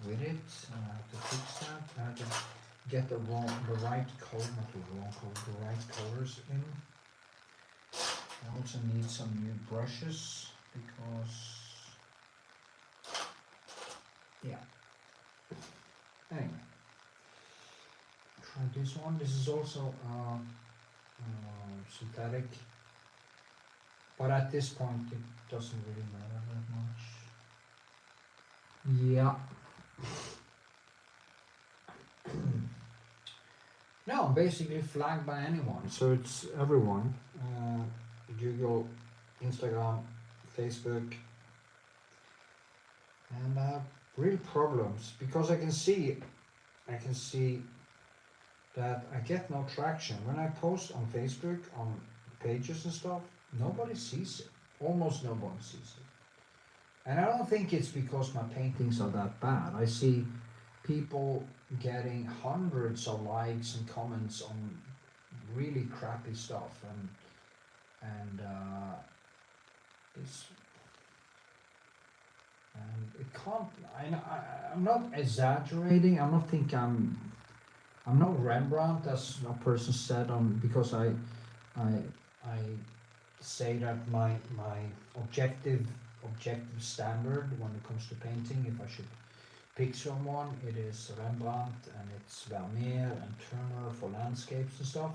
with it. I have to fix that. I have to get the right color, not the wrong color, the right colors in. I also need some new brushes because, yeah, Anyway, try this one. This is also synthetic, but at this point it doesn't really matter that much. Yeah. No, basically flagged by anyone. So it's everyone. Google, Instagram, Facebook, and I have real problems because I can see that I get no traction when I post on Facebook on pages and stuff. Nobody sees it. Almost nobody sees it. And I don't think it's because my paintings are that bad. I see people getting hundreds of likes and comments on really crappy stuff, and it can't. I'm not exaggerating. I'm not think I'm no Rembrandt, as a person said on, because I say that my objective standard when it comes to painting, if I should pick someone, it is Rembrandt and it's Vermeer and Turner for landscapes and stuff.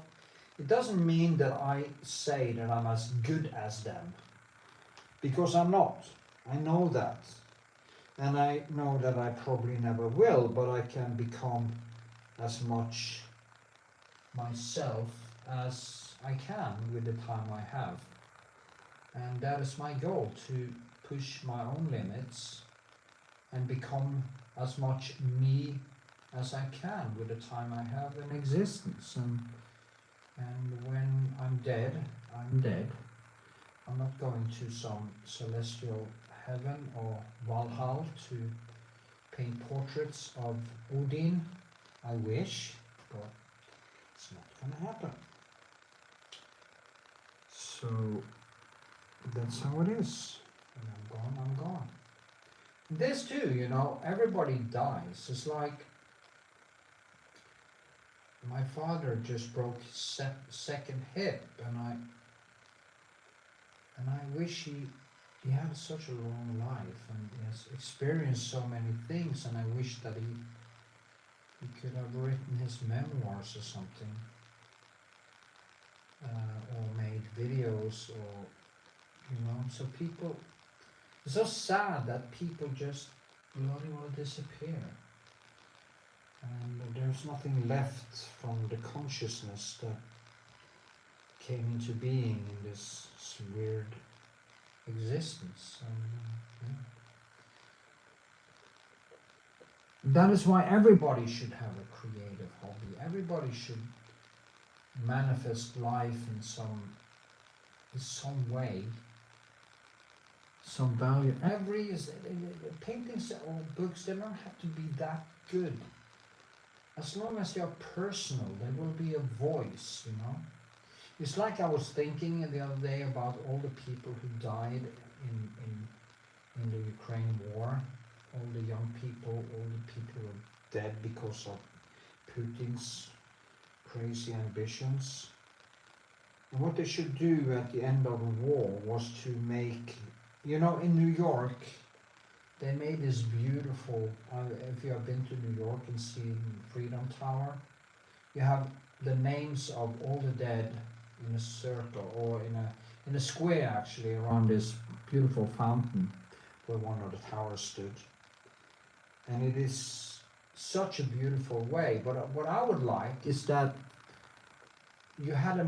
It doesn't mean that I say that I'm as good as them, because I'm not. I know that. And I know that I probably never will, but I can become as much myself as I can with the time I have. And that is my goal, to push my own limits and become as much me as I can with the time I have in existence. And when I'm dead, I'm dead. I'm not going to some celestial heaven or Valhalla to paint portraits of Odin. I wish, but it's not going to happen. So that's how it is. When I'm gone, I'm gone. This too, you know, everybody dies. It's like my father just broke his second hip, and I wish he had such a long life, and he has experienced so many things, and I wish that he could have written his memoirs or something, or made videos, or, you know, so people, it's so sad that people just bloody well disappear. And there's nothing left from the consciousness that came into being in this weird existence. And, yeah. That is why everybody should have a creative hobby. Everybody should manifest life in some way, some value. Paintings or books, they don't have to be that good. As long as they are personal, there will be a voice, you know. It's like I was thinking the other day about all the people who died in the Ukraine war, all the young people, all the people who are dead because of Putin's crazy ambitions. And what they should do at the end of the war was to make, you know, in New York, they made this beautiful, if you have been to New York and seen Freedom Tower, you have the names of all the dead in a circle, or in a square actually, around this beautiful fountain where one of the towers stood. And it is such a beautiful way. But what I would like is that you had a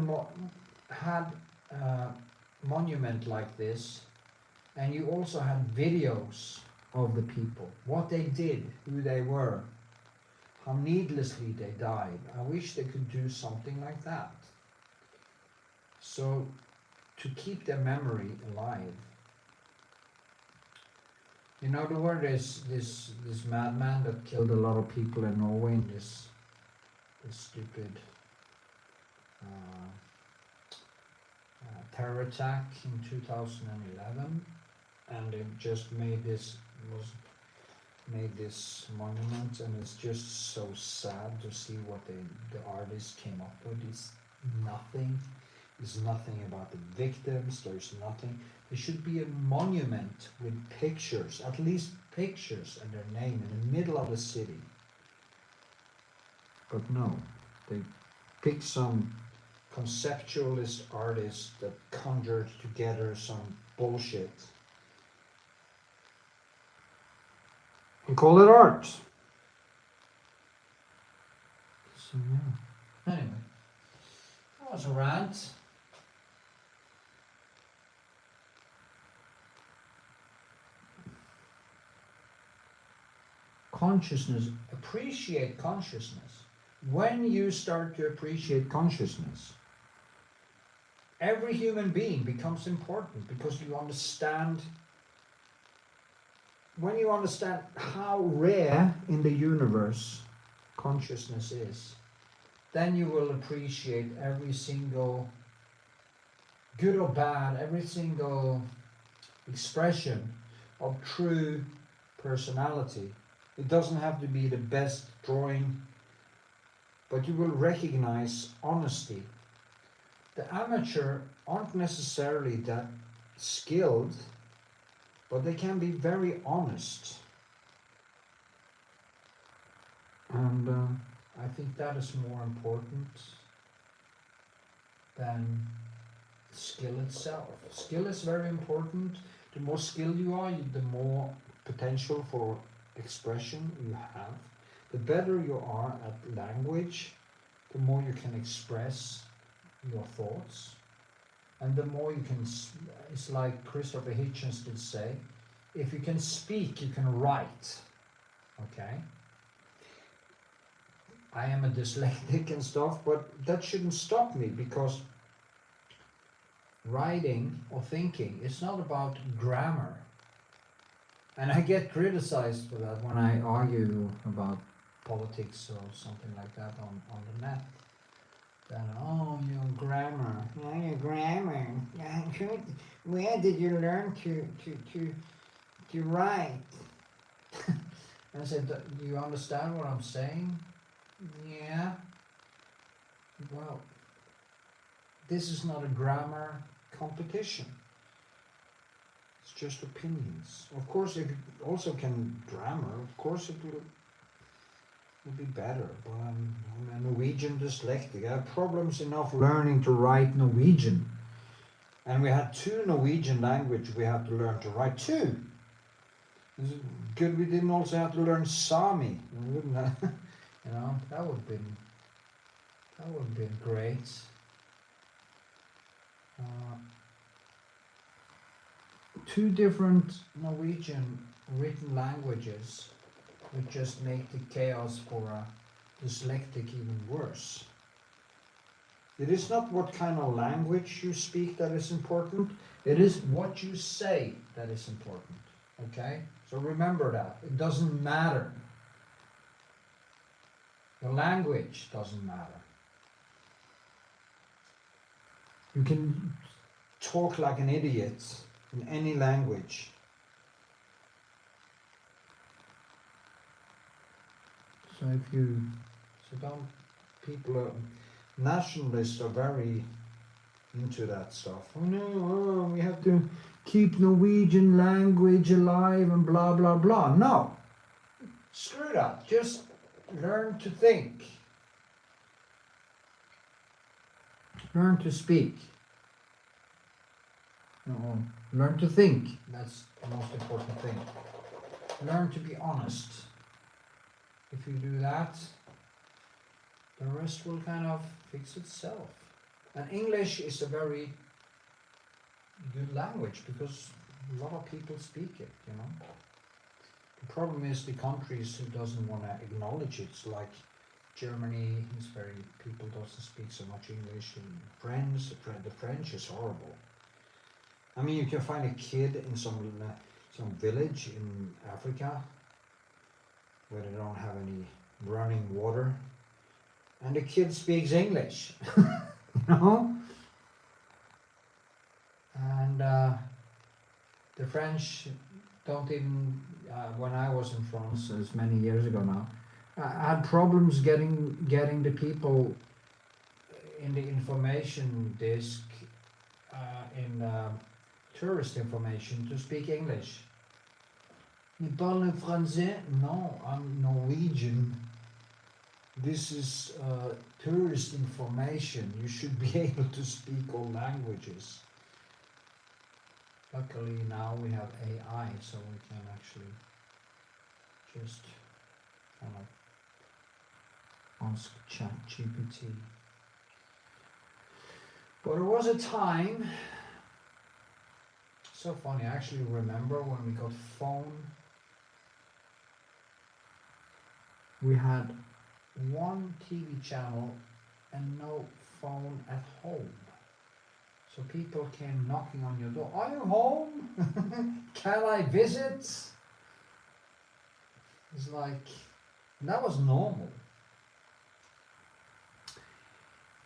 monument like this, and you also had videos of the people, what they did, who they were, how needlessly they died. I wish they could do something like that. So, to keep their memory alive. You know, there were this madman that killed a lot of people in Norway in this stupid terror attack in 2011, and they just made this monument, and it's just so sad to see what the artist came up with. It's nothing. There's nothing about the victims. There's nothing. There should be a monument with pictures, at least pictures and their name in the middle of the city. But no, they pick some conceptualist artist that conjured together some bullshit and call it art. So yeah. Anyway, that was a rant. Consciousness, appreciate consciousness. When you start to appreciate consciousness, every human being becomes important because you understand, when you understand how rare in the universe consciousness is, then you will appreciate every single, good or bad, every single expression of true personality. It doesn't have to be the best drawing, but you will recognize honesty. The amateur aren't necessarily that skilled, but they can be very honest. And I think that is more important than skill itself. Skill is very important. The more skilled you are, the more potential for expression you have. The better you are at language, the more you can express your thoughts, and the more you can, it's like Christopher Hitchens did say, if you can speak, you can write. Okay? I am a dyslexic and stuff, but that shouldn't stop me, because writing or thinking is not about grammar. And I get criticized for that when I argue about politics or something like that on the net. Then, oh, your grammar. Yeah, your grammar. Where did you learn to write? And I said, do you understand what I'm saying? Yeah. Well, this is not a grammar competition. It's just opinions. Of course, if you also can grammar, of course it will be better. But I'm a Norwegian dyslexic. I have problems enough learning to write Norwegian. And we had 2 Norwegian language we had to learn to write 2. It's good we didn't also have to learn Sami. Wouldn't that? You know, that would have been great. Two different Norwegian written languages would just make the chaos for a dyslexic even worse. It is not what kind of language you speak that is important, it is what you say that is important. Okay? So remember that. It doesn't matter. The language doesn't matter. You can talk like an idiot in any language. So nationalists are very into that stuff. Oh no, we have to keep Norwegian language alive and blah blah blah. No, screw that. Just learn to think. Learn to speak. No, learn to think. That's the most important thing. Learn to be honest. If you do that, the rest will kind of fix itself. And English is a very good language because a lot of people speak it, you know. The problem is the countries who doesn't want to acknowledge it. It's like Germany, people doesn't speak so much English. And the French is horrible. I mean, you can find a kid in some village in Africa where they don't have any running water, and the kid speaks English, you know? And the French don't even, when I was in France, as many years ago now, I had problems getting the people in the information desk in tourist information to speak English. You parle français? No, I'm Norwegian. this is tourist information. You should be able to speak all languages. Luckily now we have AI, so we can actually just kind of ask ChatGPT. But there was a time, so funny, I actually remember when we got phone, we had one TV channel and no phone at home. So people came knocking on your door. Are you home? Can I visit? It's like, that was normal.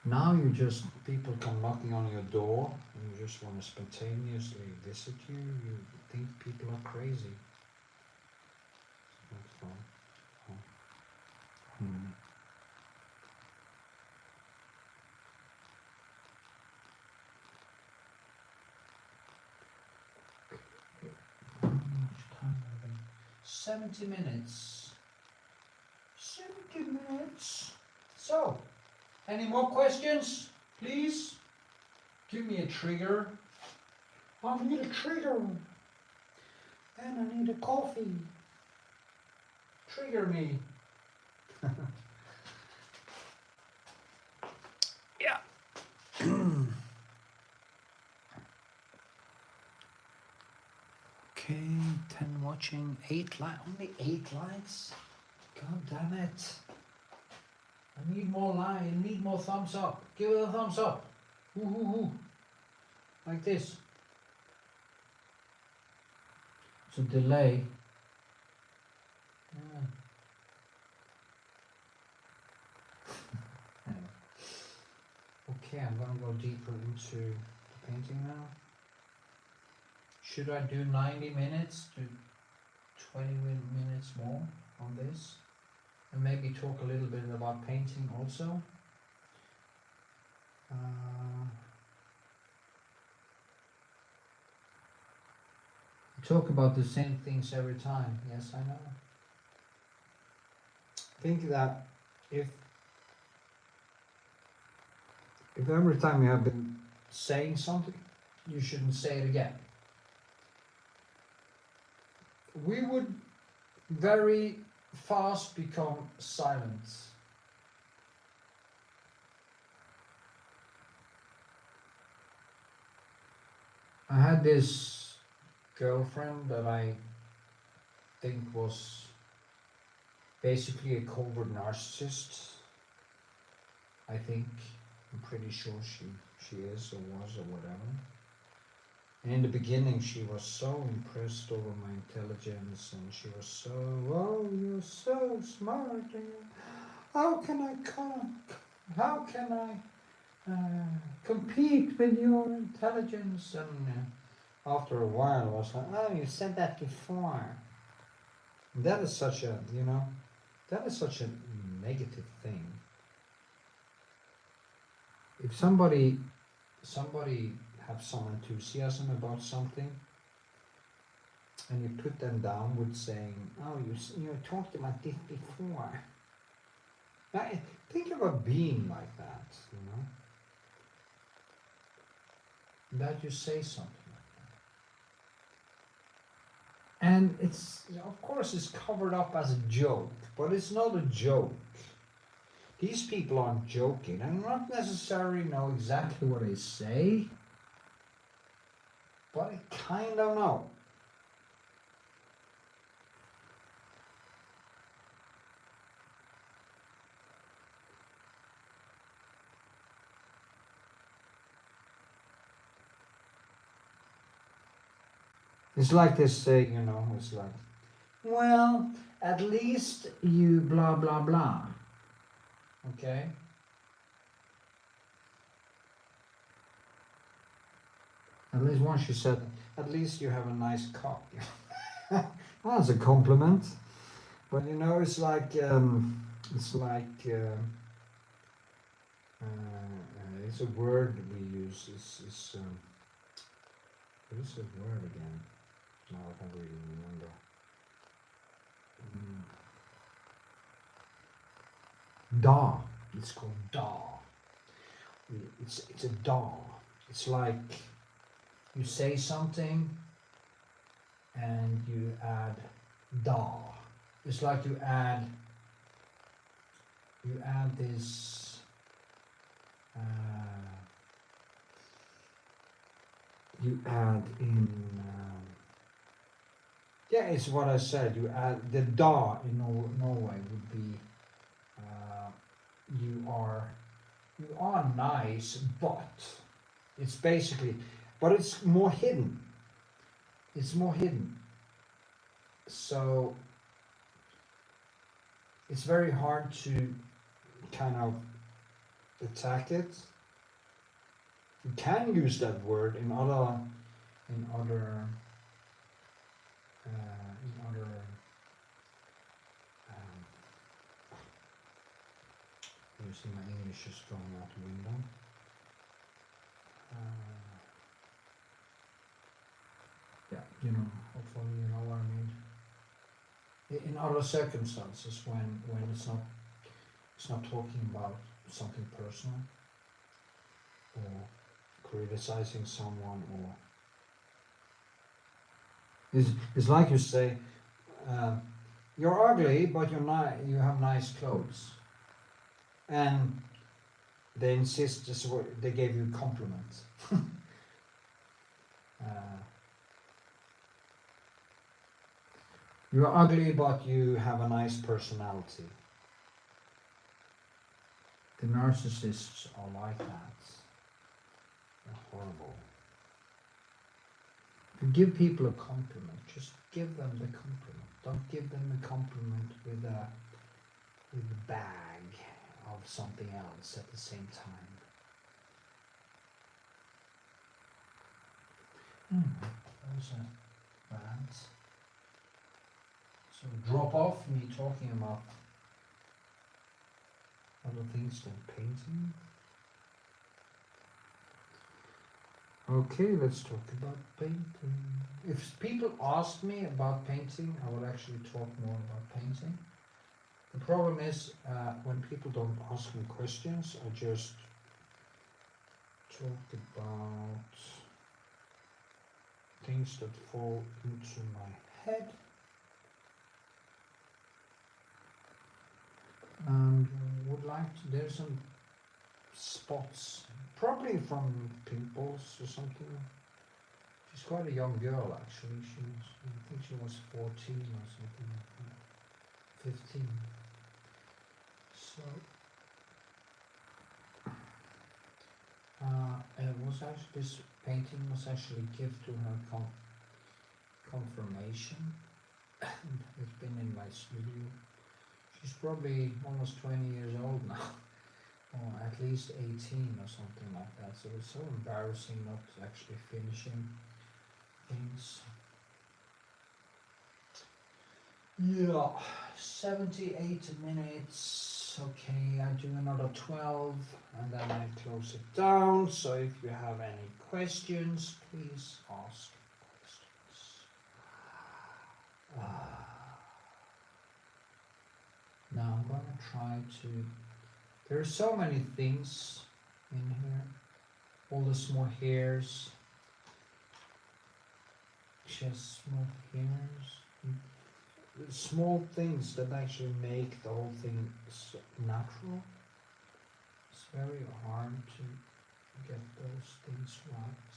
Now people come knocking on your door and you just want to spontaneously visit you. You think people are crazy. It's not fun. How much time have we? 70 minutes. 70 minutes. So, any more questions? Please give me a trigger. I need a trigger. And I need a coffee. Trigger me. Yeah. Okay, 10 watching, 8 likes, only 8 likes? God damn it. I need more I need more thumbs up. Give it a thumbs up. Woo. Like this. It's a delay. Yeah. Anyway. Okay, I'm gonna go deeper into the painting now. Should I do 90 minutes to 20 minutes more on this? And maybe talk a little bit about painting also. Talk about the same things every time. Yes, I know. Think that if every time you have been saying something, you shouldn't say it again. We would very fast become silent. I had this girlfriend that I think was basically a covert narcissist. I think, I'm pretty sure she is or was or whatever. And in the beginning she was so impressed over my intelligence and she was so, oh, you're so smart. How can I compete with your intelligence? And after a while I was like, oh, you said that before. That is such a, that is such a negative thing. If somebody have some enthusiasm about something and you put them down with saying, oh, you talked about this before. Now, think about being like that, that you say something like that. And it's, of course, it's covered up as a joke, but it's not a joke. These people aren't joking and not necessarily know exactly what they say, but I kind of know. It's like they say, it's like, well, at least you blah, blah, blah. Okay? At least once she said, at least you have a nice cock. That's a compliment. But it's like, it's a word we use. What is the word again? Now I can't really remember. Da. It's called da. It's a da. It's like you say something and you add da. It's like you add this you add in yeah, it's what I said. You add the da in Norway would be you are nice, but it's basically, but it's more hidden. It's more hidden. So it's very hard to kind of attack it. You can use that word in other you see my English is thrown out the window. Yeah, you know, hopefully you know what I mean. In other circumstances, when it's not talking about something personal or criticizing someone, or it's like you say, you're ugly, but you have nice clothes, and they insist they gave you a compliment. You're ugly, but you have a nice personality. The narcissists are like that. They're horrible. If you give people a compliment, just give them the compliment. Don't give them a compliment with a bag of something else at the same time. There's a rant. So drop off me talking about other things than painting. Okay, let's talk about painting. If people ask me about painting, I will actually talk more about painting. The problem is when people don't ask me questions, I just talk about things that fall into my head. And would like to, there's some spots, probably from pimples or something. She's quite a young girl actually. I think she was 14 or something like that. 15. So it was actually, this painting was actually a gift to her confirmation. It's been in my studio. She's probably almost 20 years old now, or at least 18 or something like that. So it's so embarrassing not actually finishing things. Yeah, 78 minutes. Okay, I do another 12 and then I close it down. So if you have any questions, please ask questions. Now I'm gonna try to, there are so many things in here, all the small hairs, just small hairs, small things that actually make the whole thing natural. It's very hard to get those things right.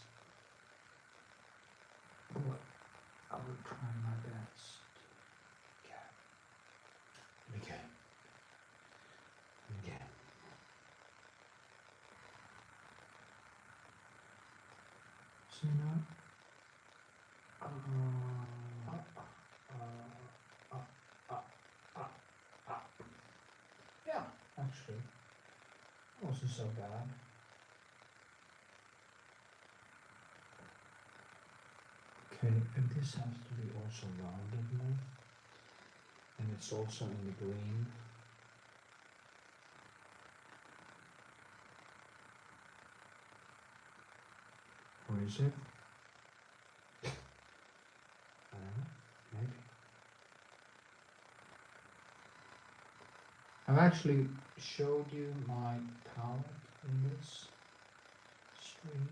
But I will try my best. Again. See now? Yeah, actually, it wasn't so bad. Okay, and this has to be also rounded more. And it's also in the green. Or is it? I don't know, maybe. I've actually showed you my palette in this stream.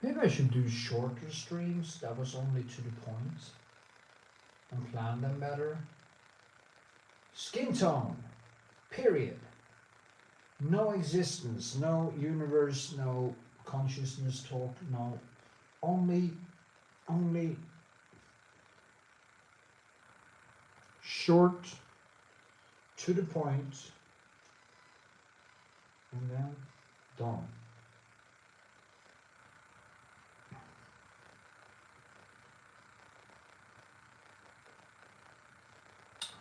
Maybe I should do shorter streams that was only to the point and plan them better. Skin tone, period. No existence, no universe, no consciousness talk, no, only short, to the point, and then done.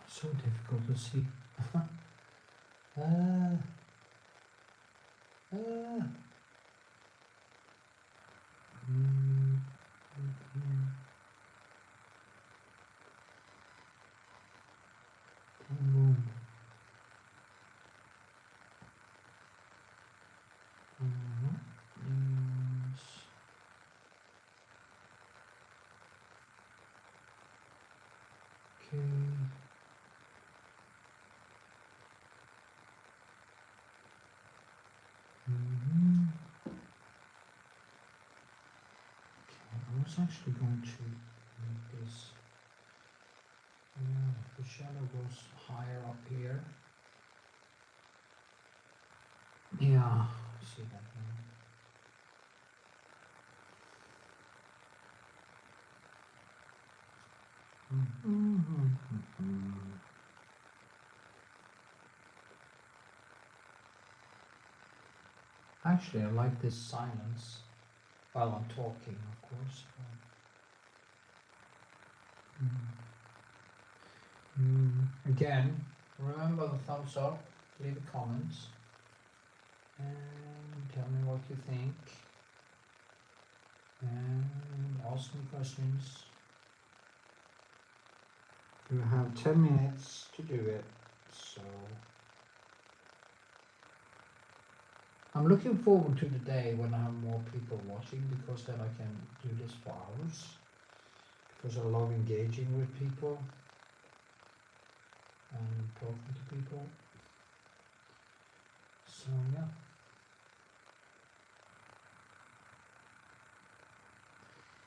So difficult to see. Okay. I was actually going to make this. The shadow goes higher up here. Yeah, see that now. Actually, I like this silence while I'm talking, of course. Again, remember the thumbs up, leave a comment, and tell me what you think, and ask me questions. You have 10 minutes to do it, so I'm looking forward to the day when I have more people watching, because then I can do this for hours, because I love engaging with people and talking to people. So yeah.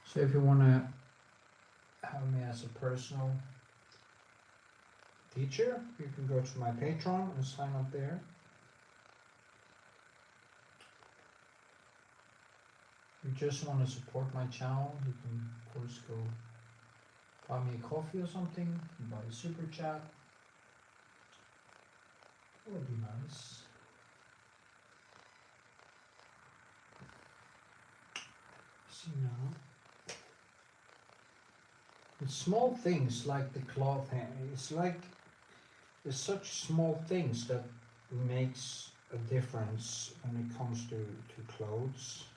So if you want to have me as a personal teacher, you can go to my Patreon and sign up there. If you just want to support my channel, you can of course go buy me a coffee or something, buy a super chat. That would be nice. See now. It's small things like the cloth hand. It's like there's such small things that makes a difference when it comes to clothes.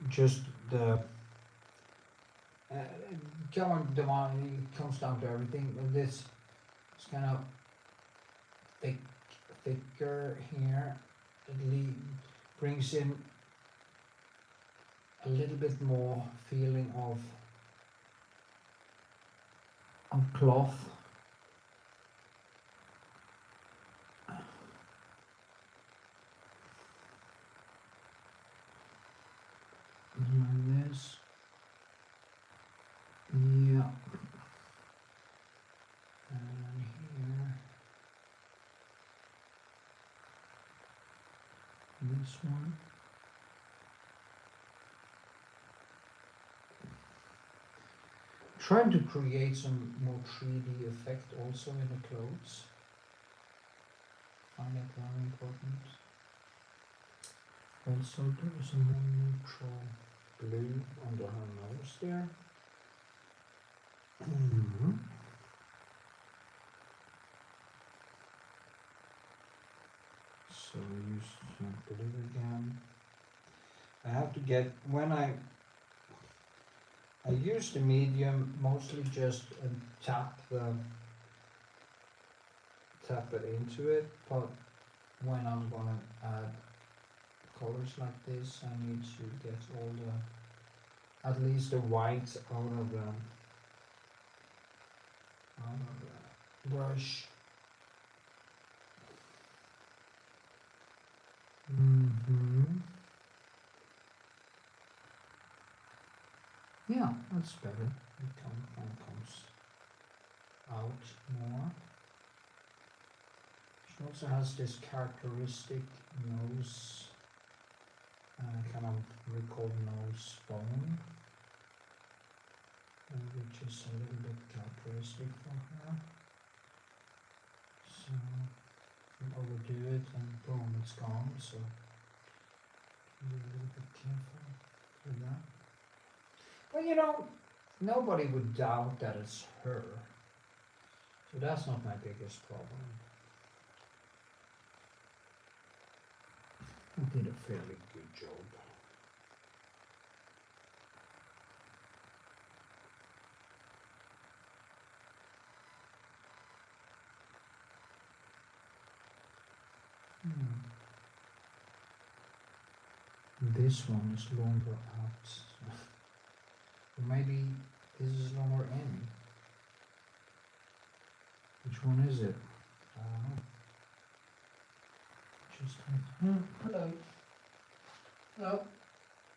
Just the it comes down to everything. This is kind of thicker here. It brings in a little bit more feeling of cloth. Like this. Yeah. And here. This one. Trying to create some more 3D effect also in the clothes. I find that very important. Also, there is a more neutral blue under her nose there. So use some blue again. I have to get, when I use the medium mostly just tap it into it, but when I'm gonna add colors like this, I need to get all the, at least the whites out of out of the brush. Yeah, that's better. It kind of comes out more. She also has this characteristic nose, kind of recalled nose bone, which is a little bit characteristic for her. So you overdo it and boom, it's gone. So be a little bit careful with that. Well, you know, nobody would doubt that it's her. So that's not my biggest problem. I did a fairly good job. This one is longer out. Or maybe this is longer in. Which one is it? I don't know. Just hello. Hello.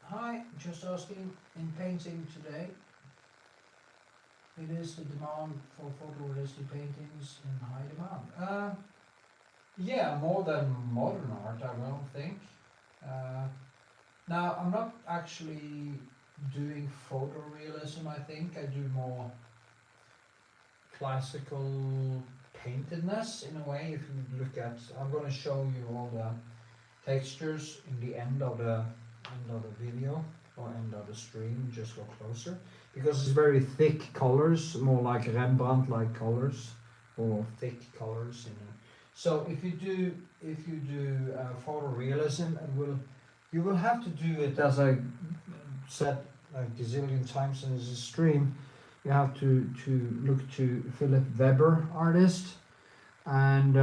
Hi. Just asking in painting today. It is the demand for photorealistic paintings in high demand. Yeah, more than modern art, I will think. Now, I'm not actually doing photorealism, I think. I do more classical paintedness in a way. If you look at, I'm going to show you all the textures in the end of the video or end of the stream. Just go closer because it's very thick colors, more like Rembrandt-like colors or thick colors. So if you do photorealism, you will have to do it, as I said a gazillion times in this stream. You have to look to Philip Weber, artist, and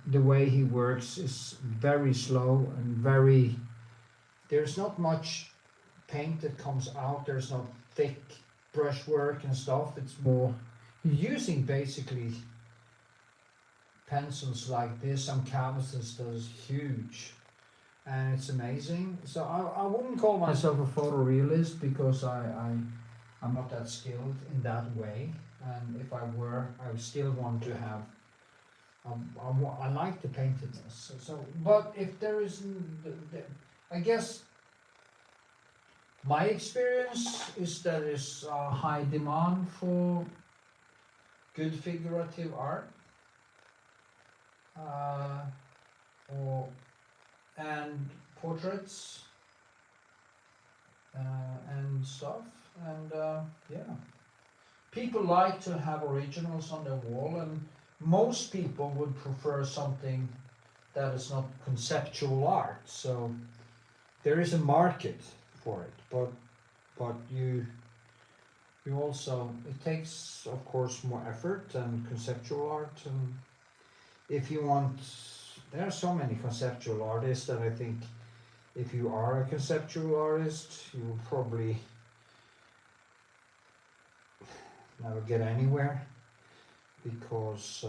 the way he works is very slow and very. There's not much paint that comes out. There's no thick brushwork and stuff. It's more using basically pencils like this. Some canvases does huge, and it's amazing. So I wouldn't call myself a photorealist because I'm not that skilled in that way. And if I were, I would still want to have. I like the paintedness. So, but if there is, I guess. My experience is that there's a high demand for good figurative art, and portraits and stuff, and yeah, people like to have originals on their wall, and most people would prefer something that is not conceptual art. So there is a market for it, but you also, it takes of course more effort than conceptual art. And if you want, there are so many conceptual artists that I think if you are a conceptual artist, you will probably never get anywhere because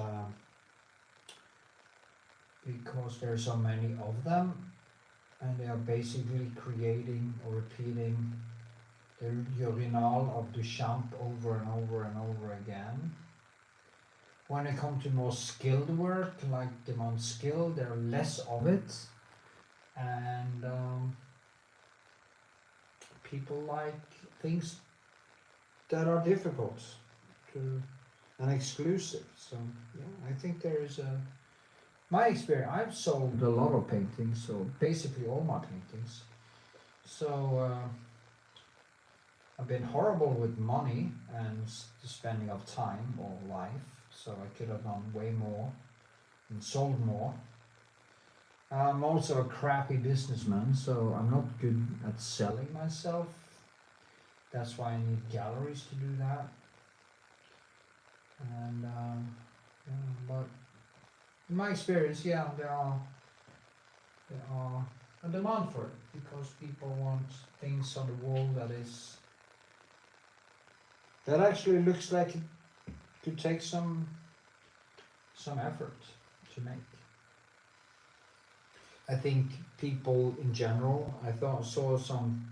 there are so many of them. And they are basically creating or repeating the original of Duchamp over and over and over again. When it comes to more skilled work, like demand skill, there are less of it. And people like things that are difficult and exclusive. So yeah, I think there is a. My experience, I've sold a lot of paintings, so basically all my paintings. So I've been horrible with money and the spending of time or life, so I could have done way more and sold more. I'm also a crappy businessman, so I'm not good at selling myself. That's why I need galleries to do that. And yeah, but in my experience, yeah, there are a demand for it because people want things on the wall that actually looks like could take some effort to make. I think people in general, saw some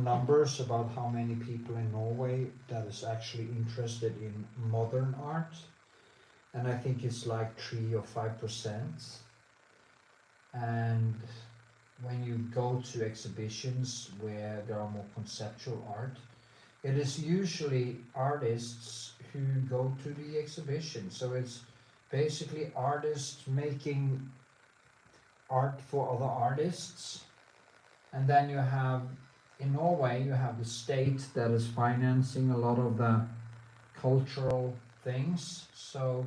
numbers about how many people in Norway that is actually interested in modern art, and I think it's like 3 or 5%. And when you go to exhibitions where there are more conceptual art, it is usually artists who go to the exhibition. So it's basically artists making art for other artists. And then you have, in Norway, you have the state that is financing a lot of the cultural things. So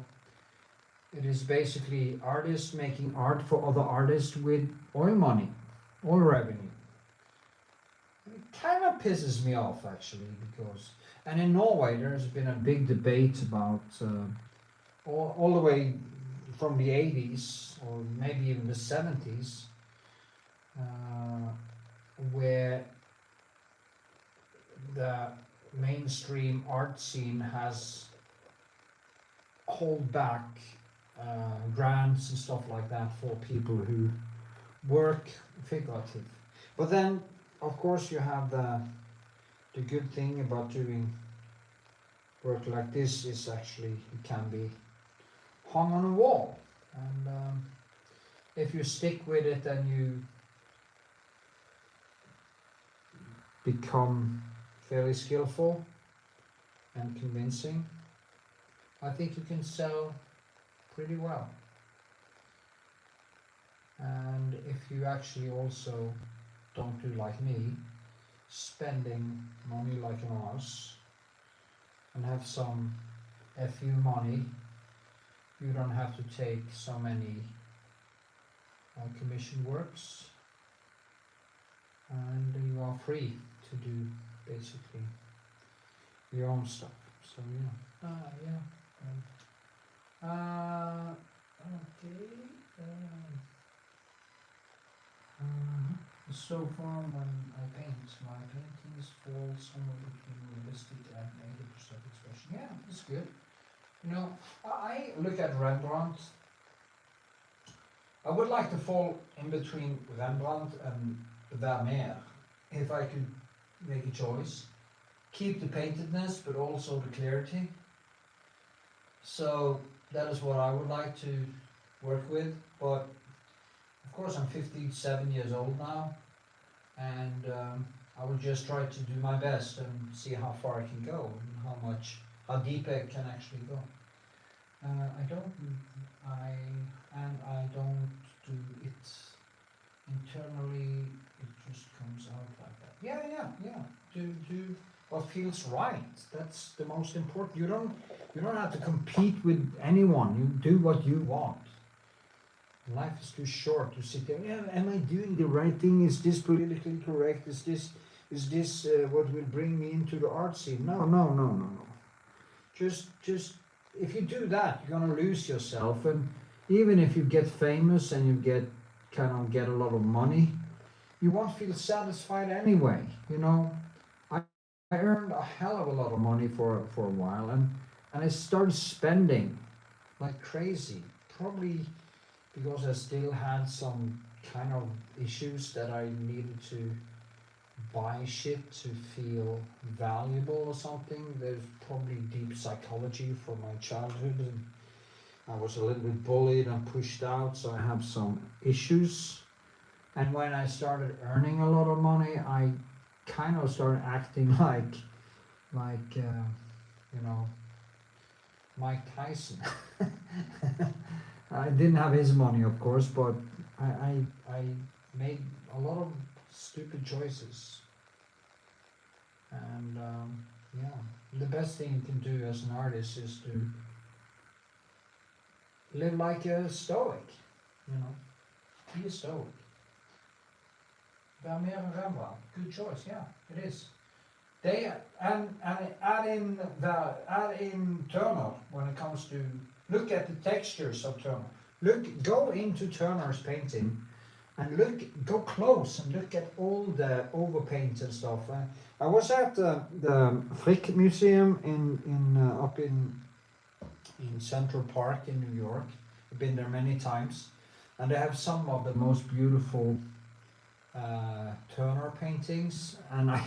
it is basically artists making art for other artists with oil money, oil revenue. It kind of pisses me off actually, because, and in Norway there's been a big debate about all the way from the 80s or maybe even the 70s, where the mainstream art scene has held back grants and stuff like that for people who work figurative. But then, of course, you have the good thing about doing work like this is actually it can be hung on a wall, and if you stick with it and you become fairly skillful and convincing, I think you can sell pretty well. And if you actually also don't do like me, spending money like an arse and have some FU money, you don't have to take so many commission works, and you are free to do basically your own stuff. So yeah, okay. So far, when I paint, my paintings fall somewhere between realistic and 80% expression. Yeah, that's good. You know, I look at Rembrandt. I would like to fall in between Rembrandt and Vermeer, if I could make a choice. Keep the paintedness, but also the clarity. So that is what I would like to work with. But of course, I'm 57 years old now, and I will just try to do my best and see how far I can go and how deep I can actually go. I don't do it internally. It just comes out like that. Yeah. Do what feels right. That's the most important. You don't have to compete with anyone. You do what you want. Life is too short to sit there. Yeah, am I doing the right thing? Is this politically correct? Is this what will bring me into the art scene? No. Just if you do that, you're gonna lose yourself. And even if you get famous and you get a lot of money, you won't feel satisfied anyway. You know, I earned a hell of a lot of money for a while, and I started spending like crazy. Probably because I still had some kind of issues that I needed to buy shit to feel valuable or something. There's probably deep psychology from my childhood, and I was a little bit bullied and pushed out, so I have some issues. And when I started earning a lot of money, I kind of started acting like you know, Mike Tyson. I didn't have his money, of course, but I made a lot of stupid choices. And the best thing you can do as an artist is to live like a stoic, you know, be a stoic. Vermeer and Rembrandt, good choice, yeah, it is. They and add in Turner when it comes to look at the textures of Turner. Go into Turner's painting and go close and look at all the overpaints and stuff. I was at the Frick Museum up in in Central Park in New York. I've been there many times, and they have some of the most beautiful Turner paintings, and I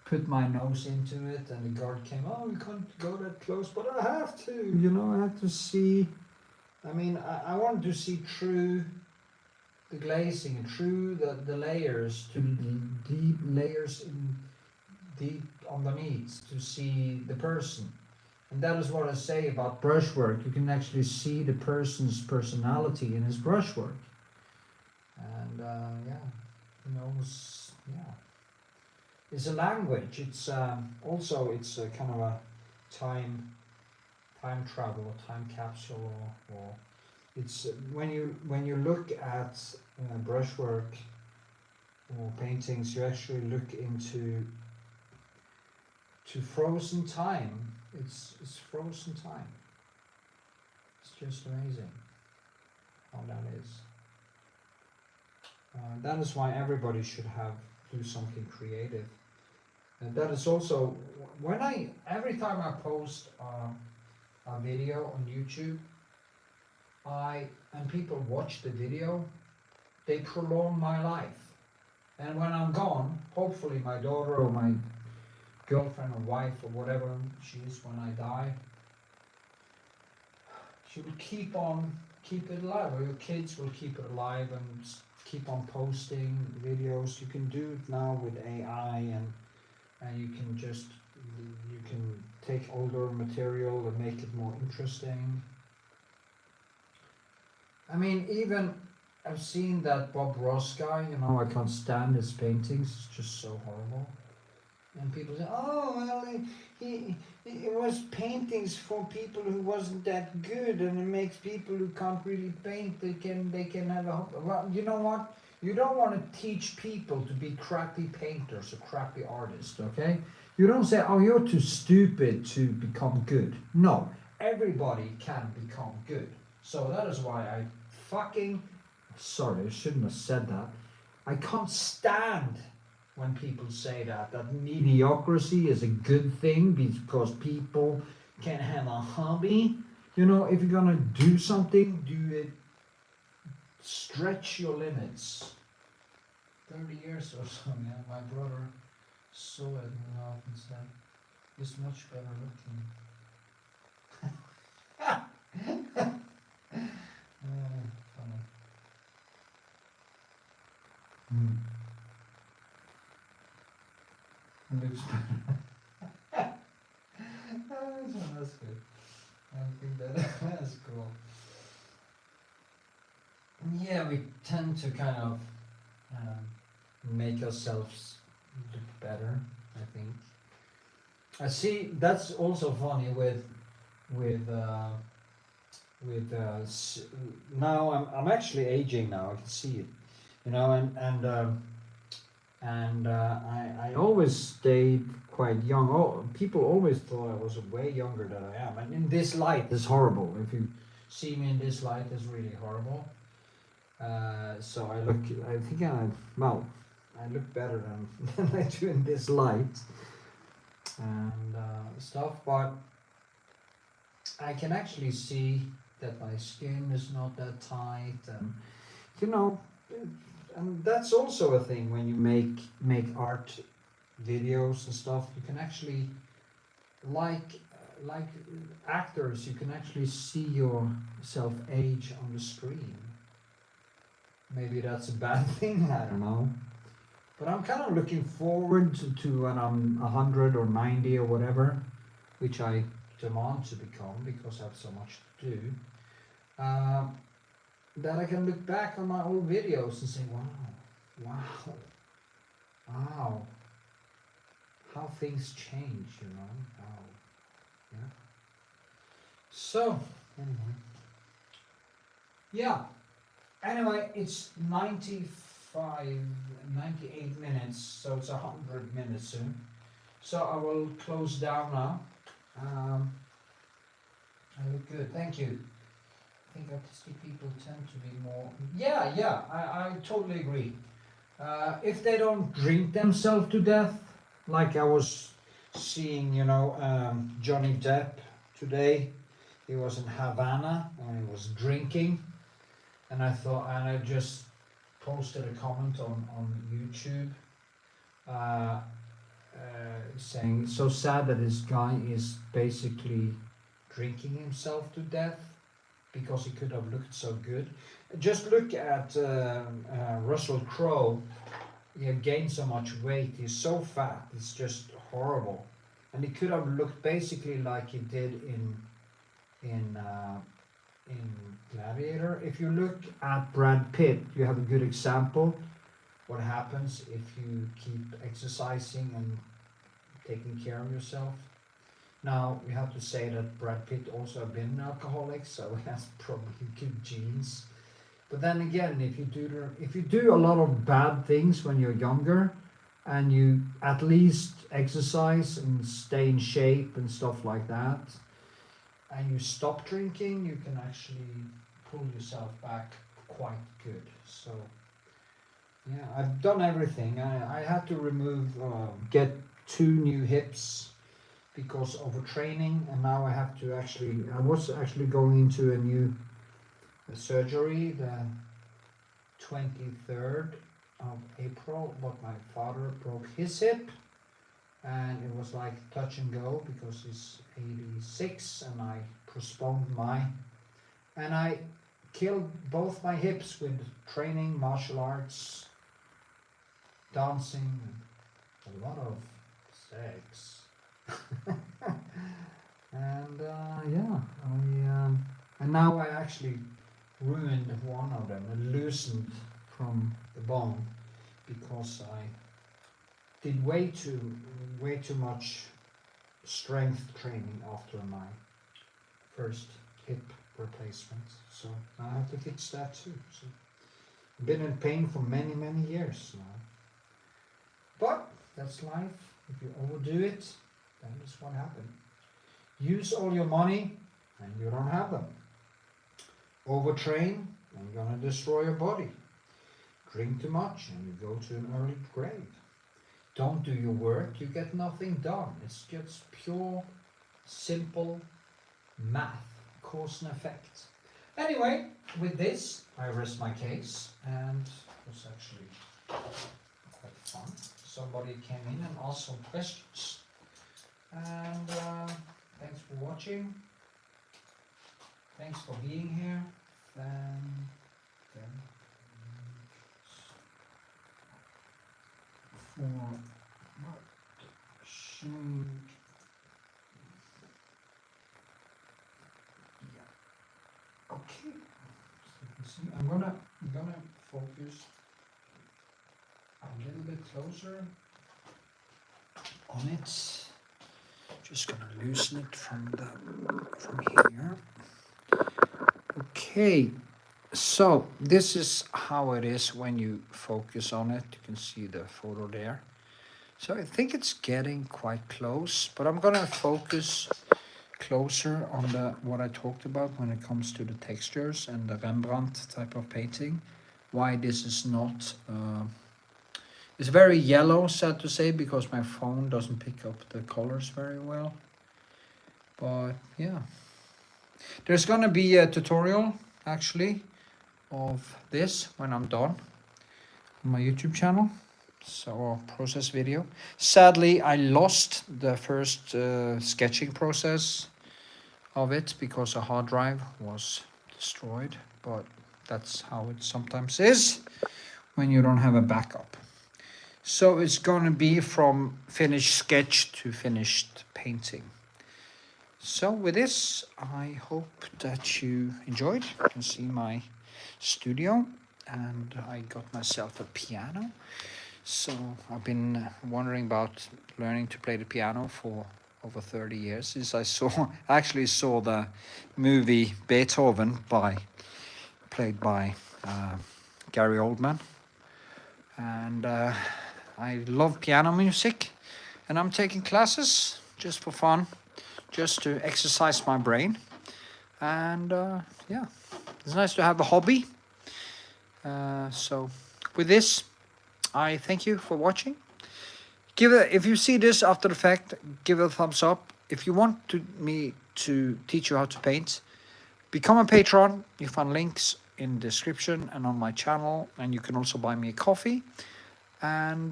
put my nose into it, and the guard came, oh, you can't go that close, but I have to, you know, I have to see. I mean, I wanted to see through the glazing, through the layers, to the deep layers in deep underneath, to see the person. And that is what I say about brushwork. You can actually see the person's personality in his brushwork. And yeah, you know, yeah. It's a language. It's also it's a kind of a time travel, or time capsule, or it's when you look at brushwork or paintings, you actually look into frozen time. It's frozen time. It's just amazing how that is. That is why everybody should do something creative. And that is also when every time I post a video on YouTube, and people watch the video, they prolong my life. And when I'm gone, hopefully my daughter or my girlfriend or wife or whatever she is when I die, she will keep it alive, or your kids will keep it alive and keep on posting videos. You can do it now with AI, and you can take older material and make it more interesting. I mean, even I've seen that Bob Ross guy, you know, I can't stand his paintings, it's just so horrible. And people say, oh, well, it was paintings for people who wasn't that good, and it makes people who can't really paint, they can have a, well, you know what? You don't want to teach people to be crappy painters or crappy artists, okay? You don't say, oh, you're too stupid to become good. No, everybody can become good. So that is why I sorry, I shouldn't have said that. I can't stand when people say that mediocrity is a good thing because people can have a hobby. You know, if you're gonna do something, do it, stretch your limits. 30 years or so, yeah, my brother saw it and said, he's much better looking. Funny. Looks better. That's good. I think that's cool. Yeah, we tend to kind of make ourselves look better, I think. I see that's also funny with now I'm actually aging now. I can see it, you know, and I always stayed quite young. Oh, people always thought I was way younger than I am, and in this light, it's horrible. If you see me in this light, it's really horrible. So I think I look better than I do in this light and stuff, but I can actually see that my skin is not that tight, and you know, and that's also a thing when you make art videos and stuff. You can actually, like actors, you can actually see yourself age on the screen. Maybe that's a bad thing, I don't know. But I'm kind of looking forward to when I'm 100 or 90 or whatever, which I demand to become because I have so much to do, that I can look back on my old videos and say, wow, how things change, you know, yeah. So, anyway, it's 98 minutes, so it's 100 minutes soon. So I will close down now. I look good, thank you. I think autistic people tend to be more... Yeah, I totally agree. If they don't drink themselves to death, like I was seeing, you know, Johnny Depp today, He was in Havana and he was drinking, and I just posted a comment on YouTube saying it's so sad that this guy is basically drinking himself to death because he could have looked so good. Just look at Russell Crowe. He had gained so much weight. He's so fat. It's just horrible. And he could have looked basically like he did in Gladiator. If you look at Brad Pitt, you have a good example what happens if you keep exercising and taking care of yourself. Now, we have to say that Brad Pitt also have been an alcoholic, so he has probably good genes. But then again, if you do a lot of bad things when you're younger, and you at least exercise and stay in shape and stuff like that, and you stop drinking, you can actually pull yourself back quite good. So yeah, I've done everything. I had to remove, get 2 new hips because of overtraining, and now I have to I was actually going into a new surgery the 23rd of April, but my father broke his hip, and it was like touch and go because he's 86, and I postponed and I killed both my hips with training, martial arts, dancing, a lot of sex. And yeah, and now I actually ruined one of them and loosened from the bone because I did way too much strength training after my first hip replacement. So now I have to fix that too. So I've been in pain for many years now. But that's life. If you overdo it, that is what happens. Use all your money and you don't have them. Overtrain and you're gonna destroy your body. Drink too much and you go to an early grave. Don't do your work, you get nothing done. It's just pure, simple math, cause and effect. Anyway, with this, I rest my case, and it was actually quite fun. Somebody came in and asked some questions. And thanks for watching. Thanks for being here. For what should okay. So I'm gonna focus a little bit closer on it. Just gonna loosen it from here. Okay, so this is how it is when you focus on it. You can see the photo there. So I think it's getting quite close, but I'm gonna focus closer on what I talked about when it comes to the textures and the Rembrandt type of painting. Why this is not, it's very yellow, sad to say, because my phone doesn't pick up the colors very well. But yeah, there's gonna be a tutorial actually of this when I'm done on my YouTube channel. So process video. Sadly, I lost the first sketching process of it because a hard drive was destroyed, but that's how it sometimes is when you don't have a backup. So it's gonna be from finished sketch to finished painting. So with this, I hope that you enjoyed. You can see my studio, and I got myself a piano. So I've been wondering about learning to play the piano for over 30 years since I actually saw the movie Beethoven played by Gary Oldman. And I love piano music, and I'm taking classes just for fun, just to exercise my brain. And yeah, it's nice to have a hobby. So with this, I thank you for watching. If you see this after the fact, give it a thumbs up if you want me to teach you how to paint, become a patron. You find links in the description and on my channel, and you can also buy me a coffee. And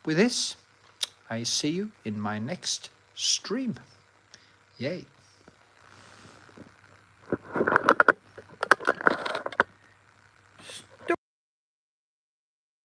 with this, I see you in my next stream. Yay.